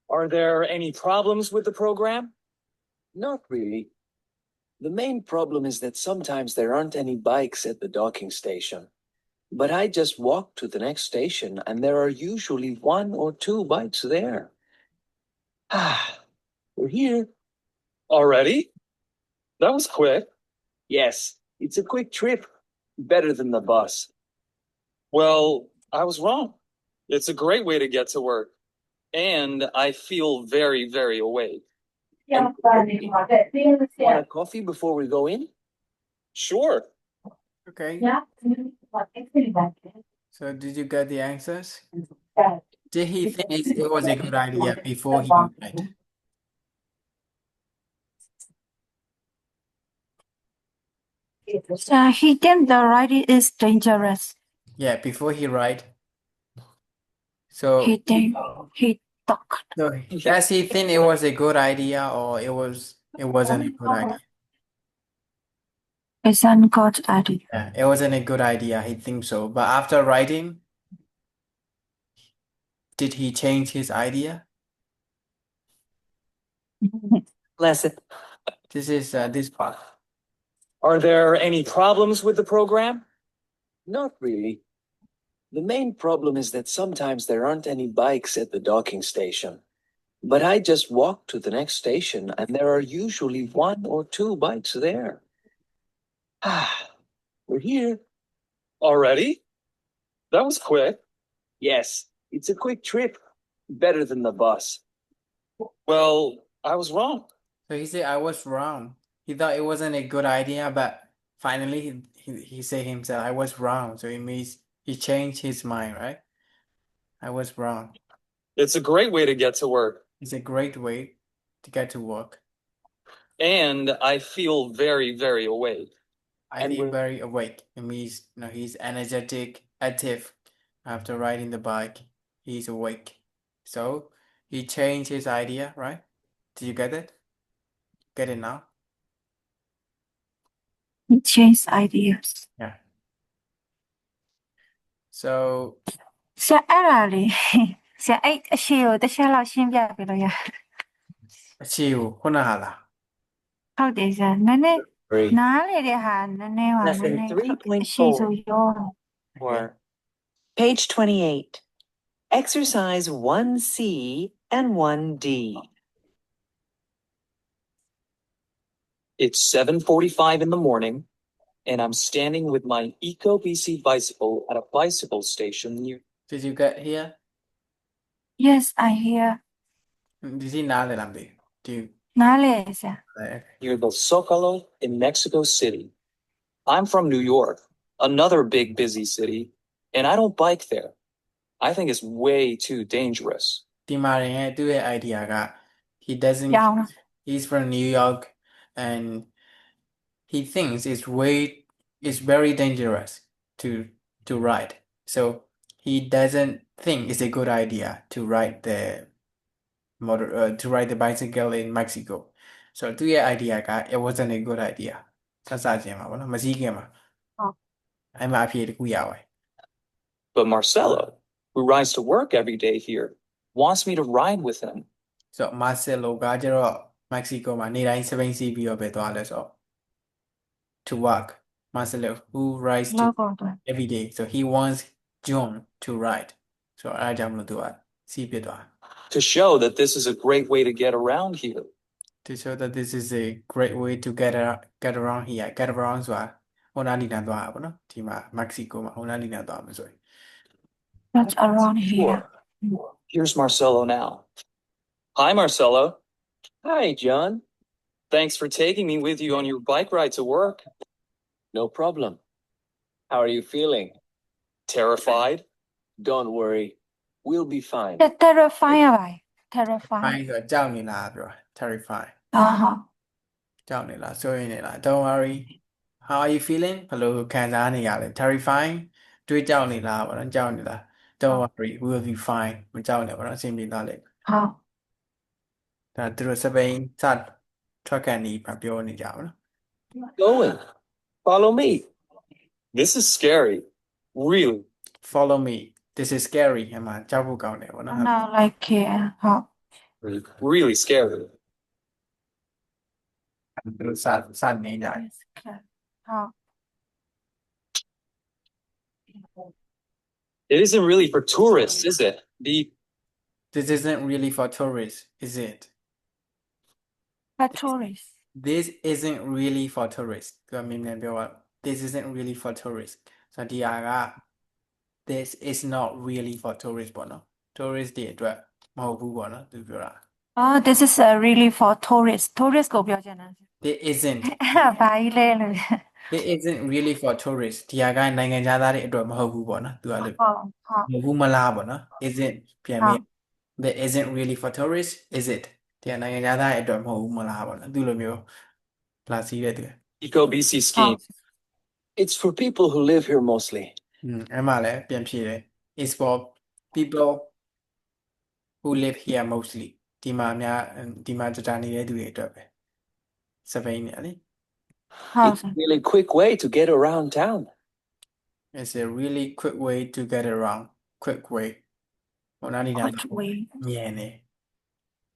Are there any problems with the program? Not really. The main problem is that sometimes there aren't any bikes at the docking station. But I just walk to the next station and there are usually 1 or 2 bikes there. Ah, we're here. Already? That was quick. Yes, it's a quick trip. Better than the bus. Well, I was wrong. It's a great way to get to work. And I feel very, very awake. Want a coffee before we go in? Sure. Okay. So did you get the answers? Did he think it was a good idea before he read? So he think the writing is dangerous. Yeah, before he write. So He think he thought does he think it was a good idea or it wasn't a good idea? it's a good idea. Yeah, it wasn't a good idea. He thinks so. But after writing, did he change his idea? Lesson. This is this part. Are there any problems with the program? Not really. The main problem is that sometimes there aren't any bikes at the docking station. But I just walk to the next station and there are usually 1 or 2 bikes there. Ah, we're here. Already? That was quick. Yes, it's a quick trip. Better than the bus. Well, I was wrong. So he said I was wrong. He thought it wasn't a good idea, but finally he said himself I was wrong. So it means he changed his mind, right? I was wrong. It's a great way to get to work. It's a great way to get to work. And I feel very, very awake. I feel very awake. It means he's energetic, active. After riding the bike, he's awake. So he changed his idea, right? Did you get it? Get it now? He changed ideas. Yeah. So ဆရာအဲ့ဒါလေဆရာအဲ့အရှိကိုတစ်ချက်လောက်ရှင်းပြပေးလို့ရ အခြေကိုခုနဟာလား ဟုတ်တယ်ဆရာနည်းနည်း Three. နားလေတဲ့ဟာနည်းနည်းပါန Lesson ည်းနည်းအရှိ 3.4. ဆိုရော Or Page 28. Exercise 1C and 1D. It's 7:45 in the morning, and I'm standing with my EcoBC bicycle at a bicycle station near. Did you get here? Yes I hear Did he နားလည်လားမသိဘူး Do you နားလေဆရာ Near the Zocalo in Mexico City. I'm from New York, another big busy city, and I don't bike there. I think it's way too dangerous. ဒီမှာရင်သူ့ရဲ့ idea က he doesn't ကြောင်းလား he's from New York and he thinks it's very dangerous to ride. So he doesn't think it's a good idea to ride the bicycle in Mexico. So သူ့ရဲ့ idea က it wasn't a good idea. စခြင်းမှာပေါ့နော်မစည်းခင်မှာ ဟုတ် အဲ့မှာအဖြေတစ်ခုရပါတယ် But Marcelo, who rides to work every day here, wants me to ride with him. So Marcelo ကကျတော့ Mexico မှာနေတိုင်းစပိန်စီးပြီးတော့ပဲသွားလဲဆိုတော့ to work Marcelo who rides လော to က်တော့တယ် every day so he wants John to ride so အားကြောင့်မလို့သူကစီးပြစ်သွား To show that this is a great way to get around here. to show that this is a great way to get around here get around ဆိုတာဟိုနားလီနန်းသွားတာပေါ့နော်ဒီမှာ Mexico မှာဟိုနားလီနန်းသွားမှာဆိုရင် That's around here Here's Marcelo now. Hi, Marcelo. Hi, John. Thanks for taking me with you on your bike ride to work. No problem. How are you feeling? Terrified? Don't worry. We'll be fine. terrify ရပါတယ် terrify fine ဆိုတော့ကြောက်နေလားပြောတာ terrify အာဟာ ကြောက်နေလားစိုးရိမ်နေလား don't worry how are you feeling ဘယ်လိုခံစားနေရလဲ terrifying တွေးကြောက်နေလားပေါ့နော်ကြောက်နေလား don't worry we will be fine မကြောက်နဲ့ပေါ့နော်အဆင်ပြေသွားလိမ့်မယ် ဟာ ဒါသူတို့စပိန်စထွက်ကန်ဒီမှာပြောနေကြပါနော် Going. Follow me. This is scary. Really. follow me this is scary အမှကြောက်ဖို့ကောင်းတယ်ပေါ့နော် now like here ဟုတ် Really scary. သူတို့စနေကြတယ် ဟုတ် It isn't really for tourists, is it? this isn't really for tourists is it but tourist this isn't really for tourists သူကမြင်မြန်ပြောတာ this isn't really for tourists ဆိုတော့ဒီဟာက this is not really for tourists ပေါ့နော် tourist တွေအတွက်မဟုတ်ဘူးပေါ့နော်သူပြောတာ oh this is really for tourist tourist ကိုပြောချင်တာ this isn't အဲ့ဒါဘာကြီးလဲလို့ this isn't really for tourists ဒီဟာကနိုင်ငံခြားသားတွေအတွက်မဟုတ်ဘူးပေါ့နော်သူကလို့ ဟုတ်ဟုတ် မဟုတ်ဘူးမလားပေါ့နော် isn't ပြန်ပြီး that isn't really for tourists is it ဒီဟာနိုင်ငံခြားသားတွေအတွက်မဟုတ်ဘူးမလားပေါ့နော်သူလိုမျိုးလာစီးတဲ့သူ Eco BC ဟုတ် scheme. It's for people who live here mostly. အဲ့မှာလည်းပြန်ဖြေတယ် is for people who live here mostly ဒီမှာကြာနေတဲ့သူတွေအတွက်ပဲစပိန်နဲ့လေ ဟုတ် It's a really quick way to get around town. it's a really quick way to get around quick way ဟိုနားနေနာ quick way ညံနေ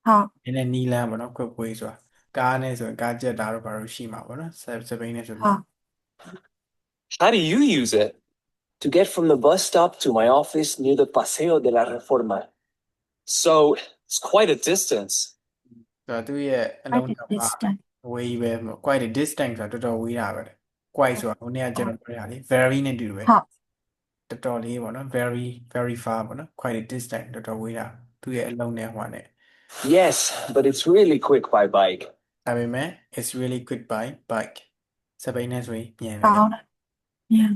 ဟုတ် နည်းနည်းနီးလန်းပေါ့နော် quick way ဆိုတာကားနဲ့ဆိုရင်ကားကြက်တာတော့ဘာလို့ရှိမှာပေါ့နော်စပိန်နဲ့ဆို ဟုတ် How do you use it? To get from the bus stop to my office near the Paseo de la Reforma. So it's quite a distance. ဆိုတော့သူရဲ့အ quite လုံး a တော့ distance ဝေးပဲ quite a distance ဆိုတော့တော်တော်ဝေးတာပဲလေ quite ဆိုတာဟိုနေ့ကကျွန်တော်ပြောတာလေ very နဲ့တူတယ်ပဲ ဟုတ် တော်တော်လေးပေါ့နော် very very far ပေါ့နော် quite a distance တော်တော်ဝေးတာသူရဲ့အလုံးနဲ့ဟိုနဲ့ Yes, but it's really quick by bike. ဒါပေမဲ့ it's really quick by bike စပိန်နဲ့ဆိုရင်မြန်တယ် ကောင်းတယ် yeah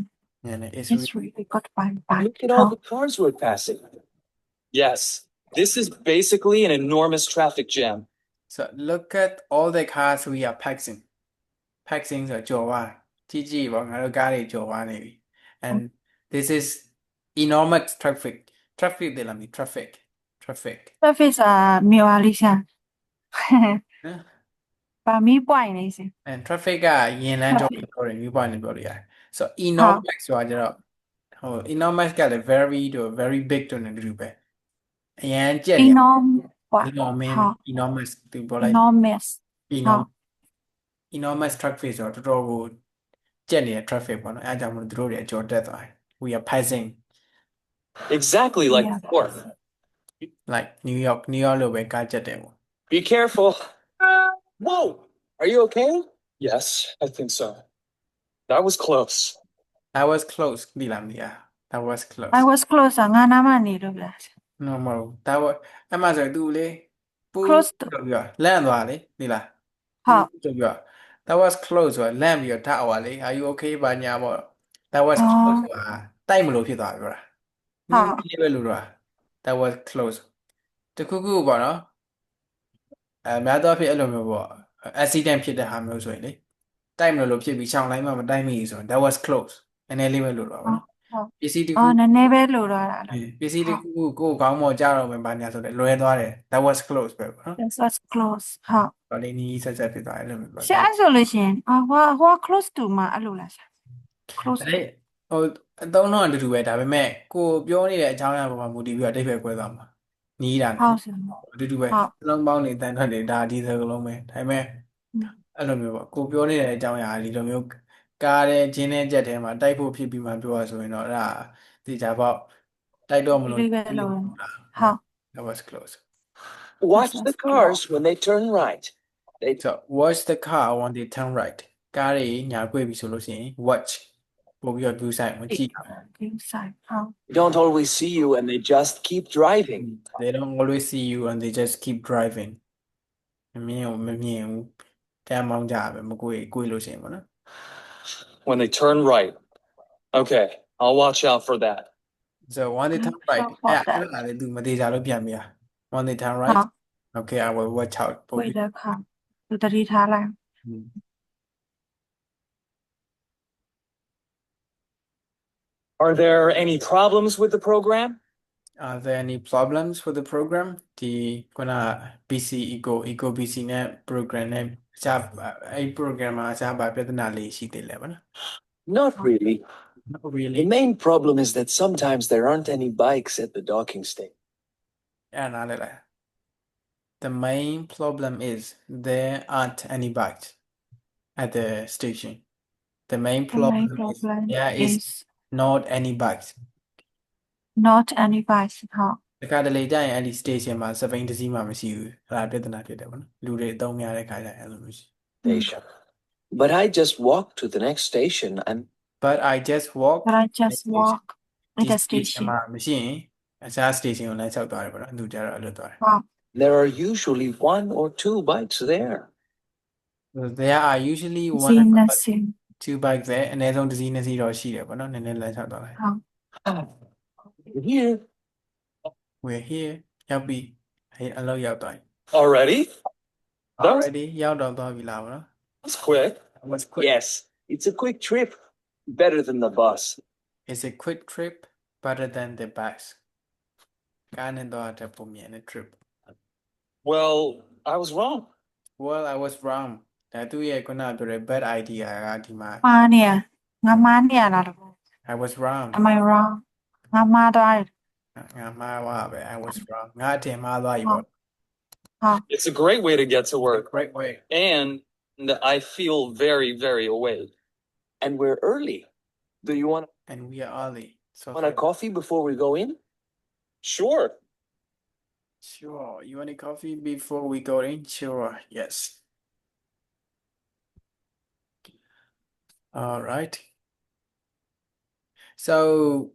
မြန်တယ် it's it's really good by bike Look at all the cars we're passing. Yes. This is basically an enormous traffic jam. so look at all the cars we are passing ဆိုကြော်ဝါကြည့်ပေါ့ငါတို့ကားတွေကြော်ဝါနေပြီ and this is enormous traffic တယ်လားမသိ traffic traffic မြို့အားလေးရှာ နော် ပါမီ point လေးစီ and traffic ကရင်လန်းကြောပြောတယ် view point နဲ့ပြောလို့ရတယ် so enormous ဆိုတာကျတော့ဟို enormous ကလည်း very တို့ very big တို့နဲ့တူတူပဲအရန်ကြက်နေ enormous enormous သူပြောလိုက် enormous enormous traffic ဆိုတော့တော်တော်ကိုကြက်နေတဲ့ traffic ပေါ့နော်အဲအကြောင်းမလို့သူတို့တွေအကျော်တက်သွားတယ် we are passing Exactly like Yeah. before. like New York လိုပဲကားကြက်တယ်ပေါ့ Be careful. Whoa! Are you okay? Yes, I think so. That was close. that was close ဒီလားမသိah that was close I was close ငါနားမနေလို့လား no more that was အမှဆိုသူလေပူ Close to ဆိုပြီးတော့လန့်သွားလေဒီလား ဟုတ် ဆိုပြီးတော့ that was close ဆိုတော့လန့်ပြီးတော့ထားအောင်လေ are you okay ဘာညာပေါ့ that was အော် close ဆိုတာတိုက်မလို့ဖြစ်သွားပြီပြောတာ ဟုတ် ဒီပဲလို့တော့ that was close တခုခုပေါ့နော်များသောအားဖြင့်အဲ့လိုမျိုးပေါ့ accident ဖြစ်တဲ့ဟာမျိုးဆိုရင်လေတိုက်မလို့ဖြစ်ပြီးရှောင်းလိုက်မှမတိုက်မိဘူးဆိုရင် that was close နည်းနည်းလေးပဲလို့တော့ဗောနော် ဟုတ် ပစ္စည်းတစ်ခု အော်နည်းနည်းပဲလိုတော့တာလား ပစ္စည်းတစ်ခုကိုယ်ခေါင်းပေါ်ကြားတော့မယ်ဘာညာဆိုတော့လွဲသွားတယ် that was close ပဲဗောနော် This was close ဟုတ် ဘာလေးနီးဆက်ဆက်ဖြစ်သွားတယ်အဲ့လိုမျိုးပေါ့ ရှအဲ့ဆိုလို့ရှိရင်ဟို close to မှာအဲ့လိုလား close to အဲ့ဟိုအသုံးတော့အတူတူပဲဒါပေမဲ့ကိုပြောနေတဲ့အကြောင်းအရာပေါ်မှာမူတည်ပြီးတော့အဓိပ္ပာယ်ကွဲသွားမှာနီးတာ ဟုတ်စင် အတူတူပဲ ဟုတ် စလုံးပေါင်းနေတန်ထွက်နေဒါဒီစကလုံးပဲဒါပေမဲ့အဲ့လိုမျိုးပေါ့ကိုပြောနေတဲ့အကြောင်းအရာဒီလိုမျိုးကားတဲ့ဂျင်းတဲ့ကြက်ထဲမှာတိုက်ဖို့ဖြစ်ပြီးမှပြောရဆိုရင်တော့အဲ့ဒါဒီကြပေါ့တိုက်တော့မလို့ ဒီပဲလို့ဟုတ် that was close Watch This the was cars when they turn right. They so watch the car when they turn right ကားတွေညာကွေ့ပြီဆိုလို့ရှိရင် watch ပို့ပြီးတော့ view side မှာကြည့် view side ဟုတ် don't always see you and they just keep driving. they don't always see you and they just keep driving မမြင်ဘူးမမြင်ဘူးတရားမောင်းကြပဲမကိုလို့ရှိရင်ပေါ့နော် When they turn right. Okay, I'll watch out for that. so when they turn right Watch out for အဲ့ဒါလည်းသူမသေးကြလို့ပြန်ပြ when they turn ဟာ right okay I will watch out ပို့ တွေ့ ပြီး တဲ့အခါသူတတိထားလိုက် Are there any problems with the program? Are there any problems for the program ဒီခုန BC Eco BC နဲ့ program နဲ့အခြားအဲ့ program မှာအခြားဘာပြဿနာလေးရှိသေးလဲပေါ့နော် Not really. Not The really main problem is that sometimes there aren't any bikes at the docking station. အဲ့နားလဲလိုက် The main problem is there aren't any bikes at the station the main The main problem is problem there is is not any bikes not any bikes ဟာ တခါတလေကြာရင်အဲ့ဒီ station မှာစပိန်တစ်စီးမှမရှိဘူးအဲ့ဒါပြဿနာဖြစ်တယ်ပေါ့နော်လူတွေအသုံးများတဲ့ခါကျရင်အဲ့လိုမျိုးရှိ Station. But I just walked to the next station and But I just walk but I just walk at the ဒီ station မှာမရှိရင်အခြား station ကိုလည်းချက်သွားတယ်ပေါ့နော်သူကြတော့အဲ့လိုသွားတယ် ဟာ there are usually one or two bikes there. So there are usually စီ one န or စီ two bikes there အနည်းဆုံးတစ်စီးနှစ်စီးတော့ရှိတယ်ပေါ့နော်နည်းနည်းလမ်းလျှောက်သွားလိုက် ဟာ Here. We're here ရောက်ပြီအဲ့အလောက်ရောက်သွားပြီ Already? That was, Already ရောက်တော့သွားပြီလားပေါ့နော် was quick. It was quick Yes, it's a quick trip. Better than the bus. It's a quick trip better than the bus ကားနဲ့တော့တဲ့ပုံမြင်တဲ့ trip Well, I was wrong. Well I was wrong ဒါသူရဲ့ခုနပြောတဲ့ bad idea ကဒီမှာ မှားနေရငါမှားနေရလားလို့ I was wrong Am I wrong ငါမှားသွားတယ် ငါမှားသွားပဲ I was wrong ငါအထင်မှားသွားပြီပေါ့ ဟာ It's a great way to get to work. Great way And I feel very, very awake. And we're early. Do you want and we are early so a coffee before we go in? Sure. Sure. You want a coffee before we go in? Sure. Yes. All right. So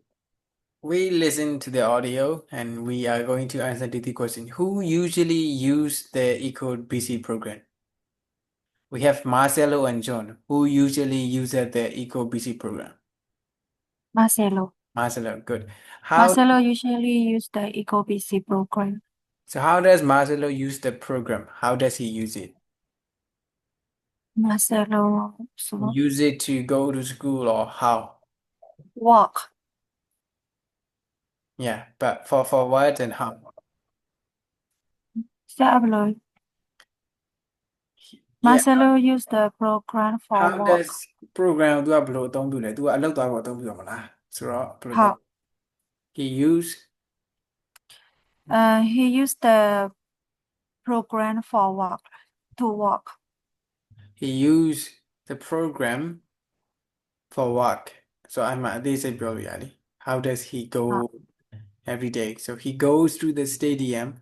we listen to the audio and we are going to answer the question. Who usually use the EcoBC program? We have Marcelo and John. Who usually use the EcoBC program? Marcelo Marcelo, good. How Marcelo usually use the EcoBC program so how does Marcelo use the program? How does he use it? Marcelo so Use it to go to school or how? walk Yeah, but for what and how? ဆက်ဘလို့ Yeah, Marcelo use the program for how walk does program သူကဘယ်လိုအသုံးပြုလဲသူကအလုပ်သွားဖို့အသုံးပြုရမလားဆိုတော့ဘယ်လိုလဲ how he use he use the program for walk to walk he use the program for work so I'm at this really how does he go every day so he goes to the station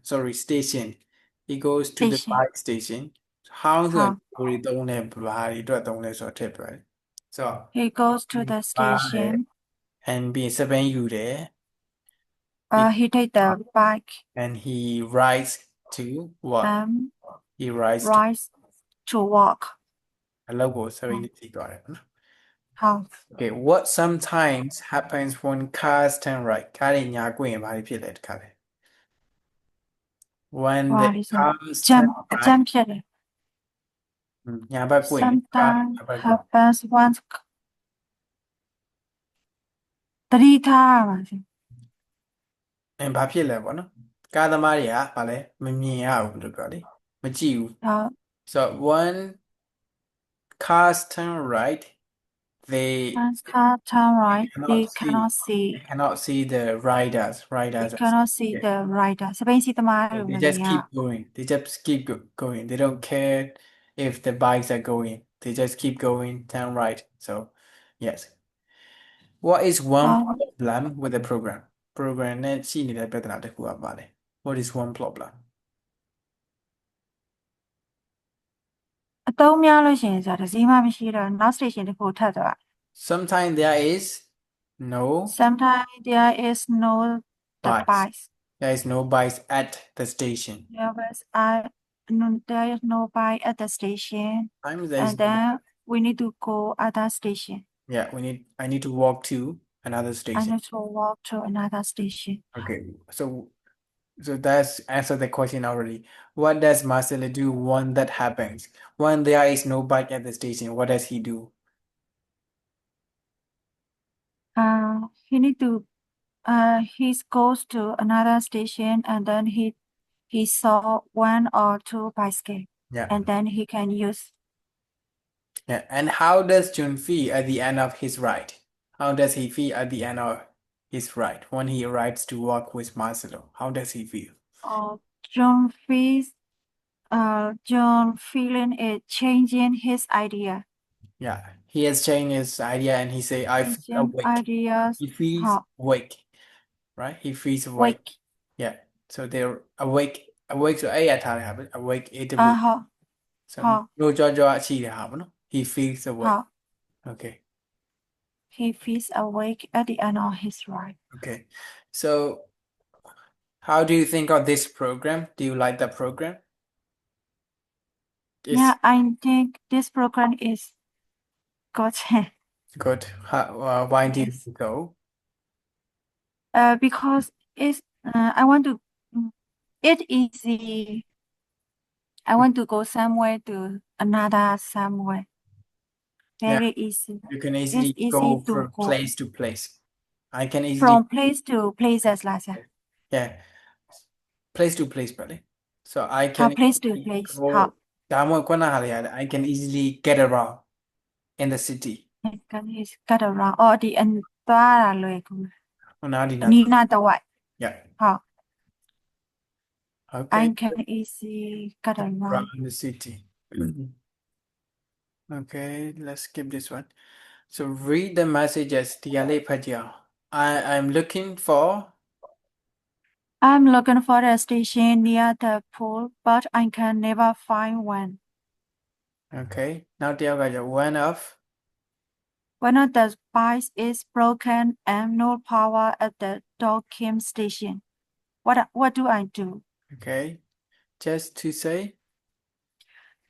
he goes to the Station. bike station how ဆို how ကိုယ်သုံးလဲဘာတွေအတွက်သုံးလဲဆိုတော့ထည့်ပြတယ် so he goes to the station and ပြီးစပင်းယူတယ် he take the bike and he rides to work he rides to rides to walk အလုပ်ကိုစပင်းစီသွားတယ်နော် how Okay, what sometimes happens when cars turn right? ကားတွေညာကွင်ဘာဖြစ်လဲတခါလဲ When the Right, so cars jump turn right, jump ဖြစ်တယ် ညာဘက်ကွင်ကား sometimes ညာဘက်ကွင် happens once တတိထားပါစေ ဘာဖြစ်လဲပေါ့နော်ကားသမားတွေကဘာလဲမမြင်ရဘူးလို့ပြောလေမကြည့်ဘူး So when cars turn right they once car turn right they cannot cannot see the riders they cannot see the rider စပိန်စီသမားတွေမ They မြင် just ရ keep going. They just keep going. They don't care if the bikes are going. They just keep going, turn right. So, yes. What is one problem with the program? Program နဲ့ရှိနေတဲ့ပြဿနာတစ်ခုကပါလဲ What is one problem? အသုံးများလို့ရှိရင်ဆိုတာတစ်စီးမှမရှိတော့နောက် station တစ်ခုထပ်သွား Sometimes there is no sometimes there is no the Bikes. bikes there is no bikes at the station. there was I there is no bike at the station, Sometimes there's and then we need to go other station. yeah, I need to walk to another I station. need to walk to another station. Okay, so that's answered the question already. What does Marcelo do when that happens? When there is no bike at the station, what does he do? He need to he goes to another station, and then he saw one or two bicycle, Yeah. and then he can use. Yeah. And how does Jun feel at the end of his ride? How does he feel at the end of his ride when he rides to walk with Marcelo? How does he feel? John feeling it changing his idea. Yeah, he has changed his idea and he say, I feel Changing awake. ideas. He feels How awake, right? He feels awake. wake. Yeah. So they're awake. Awake ဆိုအဲ့ရထားတယ်ဟာပဲ awake AW. How So how လို့ကြောရှိတယ်ဟာဗောနော် He feels awake. how Okay. he feels awake at the end of his ride. Okay. So how do you think of this program? Do you like the program? It's Yeah, I think this program is good. good. Why do Yes. you go? Because it's I want to it's easy. I want to go somewhere to another somewhere. Yeah. Very easy. You can It's easily easy go to from go place to place. I can easily from place to places like that. yeah, place to place, buddy. So I How can place to easily place. go. How I can easily get around in the city. can is get around or the and သွားတာလွယ်ကူ Now the နီးနားတစ်ဝိုက် yeah. ဟုတ် Okay. I can easily get around. Around the city. Okay, let's skip this one. So read the messages. Diale Padia. I'm looking for. I'm looking for a station near the pool, but I can never find one. Okay. Now the one of. One of the bikes is broken and no power at the docking station. What do I do? Okay. Just to say.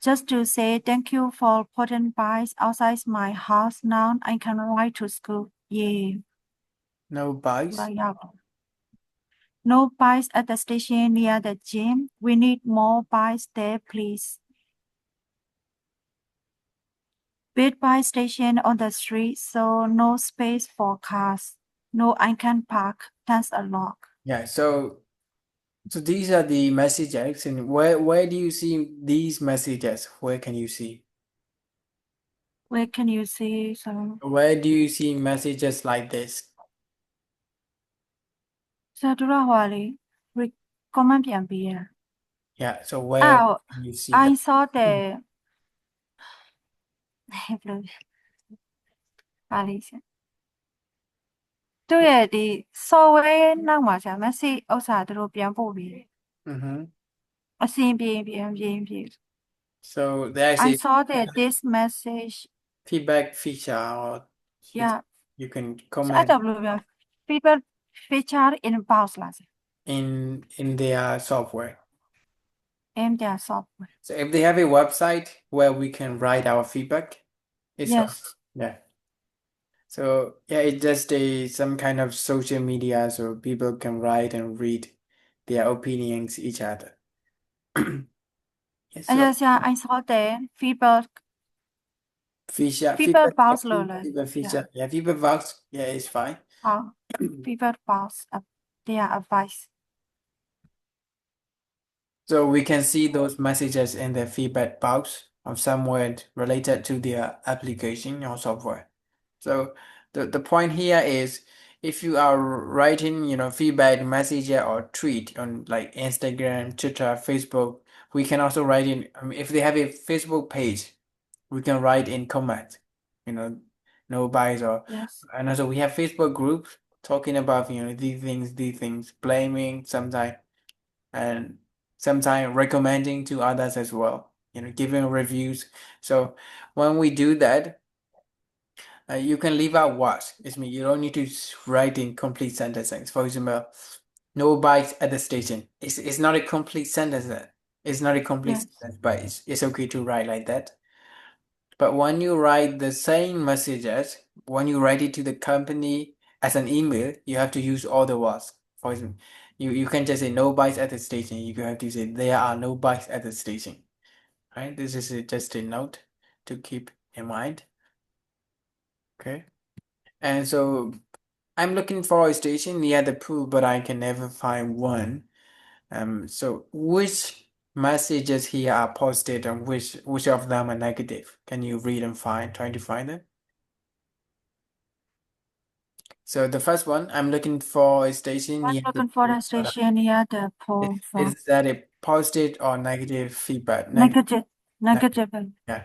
Just to say thank you for putting bikes outside my house. Now I can ride to school. Yeah. No bikes. Right out. No bikes at the station near the gym. We need more bikes there, please. Big bike station on the street, so no space for cars. No, I can park. Thanks a lot. Yeah, so these are the messages, and where do you see these messages? Where can you see? Where can you see some? Where do you see messages like this? So တို့ကဟိုလေ comment ပြန်ပေးရ Yeah, so where Oh, can you see I that? saw the ပါလိမ့်ရှင်တို့ရဲ့ဒီ software နောက်မှာဆရာ message ဥစ္စာတို့ပြန်ပို့ပြီး Mm-hmm. အဆင်ပြေ So there's I a saw that this message feedback feature, or yeah you can အဲ့ comment ဒါဘယ်လိုပြော people feature in box လား in their software. in their software So if they have a website where we can write our feedback, it's yes yeah. So yeah, it's just some kind of social media, so people can write and read their opinions each other. Yes, and so yes yeah I saw the feedback feedback box လို့လဲ feedback feature. Yeah, feedback box. Yeah, it's fine. feedback box their advice So we can see those messages in the feedback box of some word related to their application or software. So the point here is if you are writing, feedback message or tweet on like Instagram, Twitter, Facebook, we can also write in, if they have a Facebook page, we can write in comments, no bias or, yes and also we have Facebook groups talking about, these things, blaming sometimes, and sometimes recommending to others as well, giving reviews. So when we do that, you can leave out what. You don't need to write in complete sentences. For example, no bikes at the station. It's not a complete sentence. It's not a complete Yes. sentence, but it's okay to write like that. But when you write the same messages, when you write it to the company as an email, you have to use all the words. For example, you can just say no bikes at the station. You have to say there are no bikes at the station. Right? This is just a note to keep in mind. Okay. And so I'm looking for a station near the pool, but I can never find one. So which messages here are positive and which of them are negative? Can you read and try to find them? So the first one, I'm looking for a station I'm near the looking for pool. the station near the pool. So Is that a positive or negative feedback? negative. Negative. Yeah.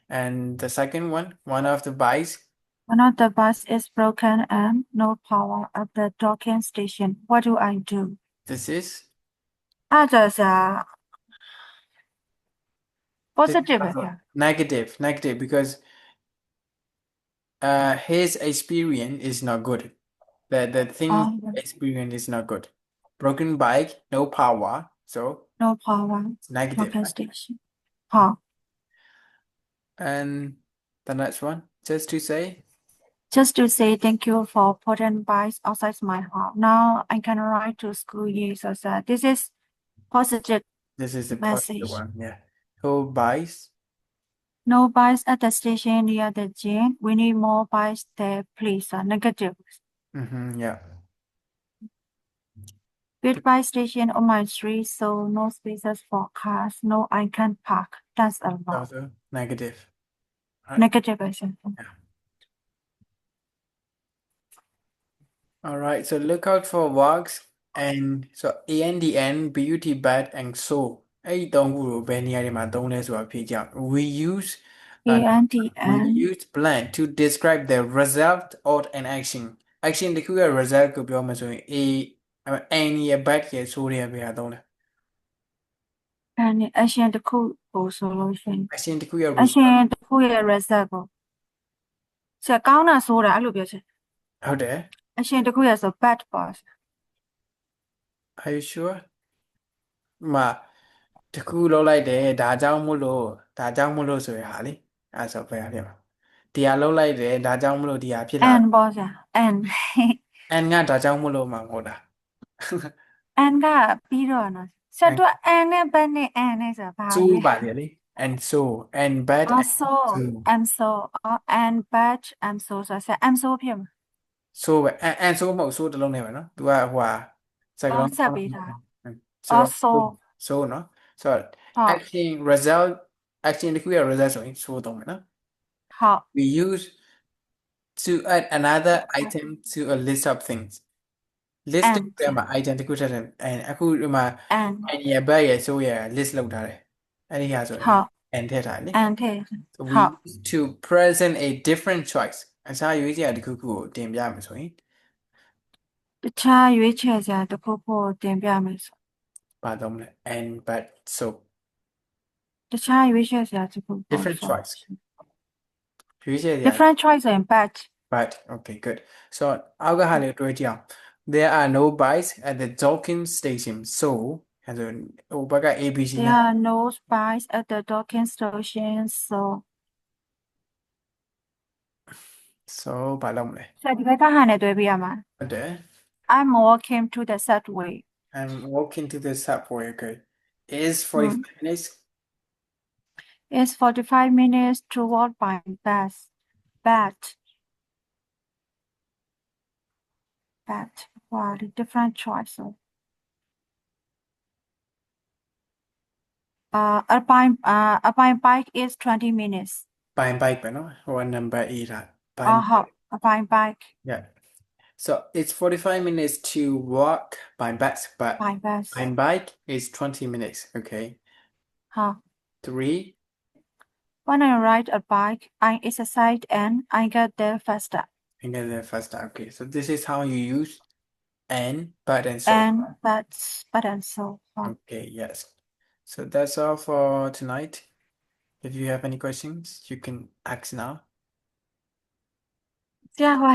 And the second one of the bikes, One of the bus is broken and no power at the docking station. What do I do? this is Others are this is positive. also Yeah. negative because his experience is not good. The thing Oh, experience is not good. Broken bike, no power, so no power. it's negative. Docking station. Huh. And the next one, just to say, Just to say thank you for putting bikes outside my house. Now I can ride to school. Yes, so that this is positive this is the positive message. one. Yeah. Who buys? No bikes at the station near the gym. We need more bikes there, please. Negative. Yeah. Built by station on my street, so no spaces for cars. No, I can't park. That's a lot. Also negative. Right. Negative, I said. All right. So look out for works and so ANDN, beauty, bad, and so. အဲ့ဒီသုံးခုကိုဘယ်နေရာတွေမှာသုံးလဲဆိုတာဖြေကြအောင် We use plan to describe the result of an action. Action တစ်ခုရဲ့ result ကိုပြောမှဆိုရင် N ရဲ့ bad ရဲ့ဆိုတဲ့ဘယ်ဟာသုံးလဲ And Asian တစ်ခုကိုဆိုလို့ရှိရင် Action တစ်ခုရဲ့ Asian တစ်ခုရဲ့ result ကိုဆရာကောင်းတာဆိုတာအဲ့လိုပြောချင် ဟုတ်တယ် Asian တစ်ခုရဲ့ဆို bad ပေါ့ Are you sure? မှာတစ်ခုလောက်လိုက်တယ်ဒါကြောင့်မို့လို့ဆိုရဟာလေအဲ့ဆိုဘယ်ဟာဖြစ်မှာတရားလောက်လိုက်တယ်ဒါကြောင့်မလို့တရားဖြစ်လာ and ပေါ့ဆရာ and and ကဒါကြောင့်မလို့မှာမဟုတ်တာ and ကပြီးတော့နော်ဆရာတို့ and နဲ့ bad နဲ့ and နဲ့ဆိုတာဘာ so လဲ ပါတယ်လေ and so and bad also I'm so and bad I'm so ဆိုဆရာ I'm so ဖြစ်မှာ so ပဲ and so မဟုတ် so တစ်လုံးနဲ့ပဲနော် तू ကဟိုဟာစကားလုံး ဆက်ပေးတာ so နော်ဆိုတော့ ဟုတ် action result action တစ်ခုရဲ့ result ဆိုရင် so သုံးမယ်နော် ဟုတ် we use to add another item to a list of things list တဲ့မှာ item တစ်ခုထပ်တယ် and အခုဒီမှာ and and ရဲ့ bad ရဲ့ so ရဲ့ list လောက်ထားတယ်အဲ့ဒီဟာဆိုရင် ဟုတ် and ထည့်ထားတယ်လေ and ထဲ So we ဟုတ် use to present a different choice အခြားရွေးစရာတစ်ခုခုကိုတင်ပြမယ်ဆိုရင် တခြားရွေးချယ်စရာတစ်ခုခုကိုတင်ပြမယ်ဆို ဘာသုံးမလဲ and but so တခြားရွေးချယ်စရာတစ်ခုပေါ့ different choice ရွေးစရာ different choice and bad but okay good so အောက်ကဟာလေးကိုတွဲကြည့်အောင် there are no bikes at the docking station so အဲဆိုဟိုဘက်က ABC there နဲ့ are no bikes at the docking station so ဘာလုပ်မလဲ ဆရာဒီဘက်ကဟာနဲ့တွဲပြရမှာ ဟုတ်တယ် I'm walking to the subway I'm walking to the subway okay is 45 minutes it's 45 minutes to walk by bus bad wow the different choice a bike is 20 minutes ပိုင် bike ပဲနော်ဟို number 8တာ ဟုတ် a bike yeah so it's 45 minutes to walk by bus but by bus by bike is 20 minutes okay ဟုတ် 3 when I ride a bike I exercise and I get there faster and then the first okay so this is how you use and but and so and but and so on. okay yes so that's all for tonight if you have any questions you can ask now ဆရာဟို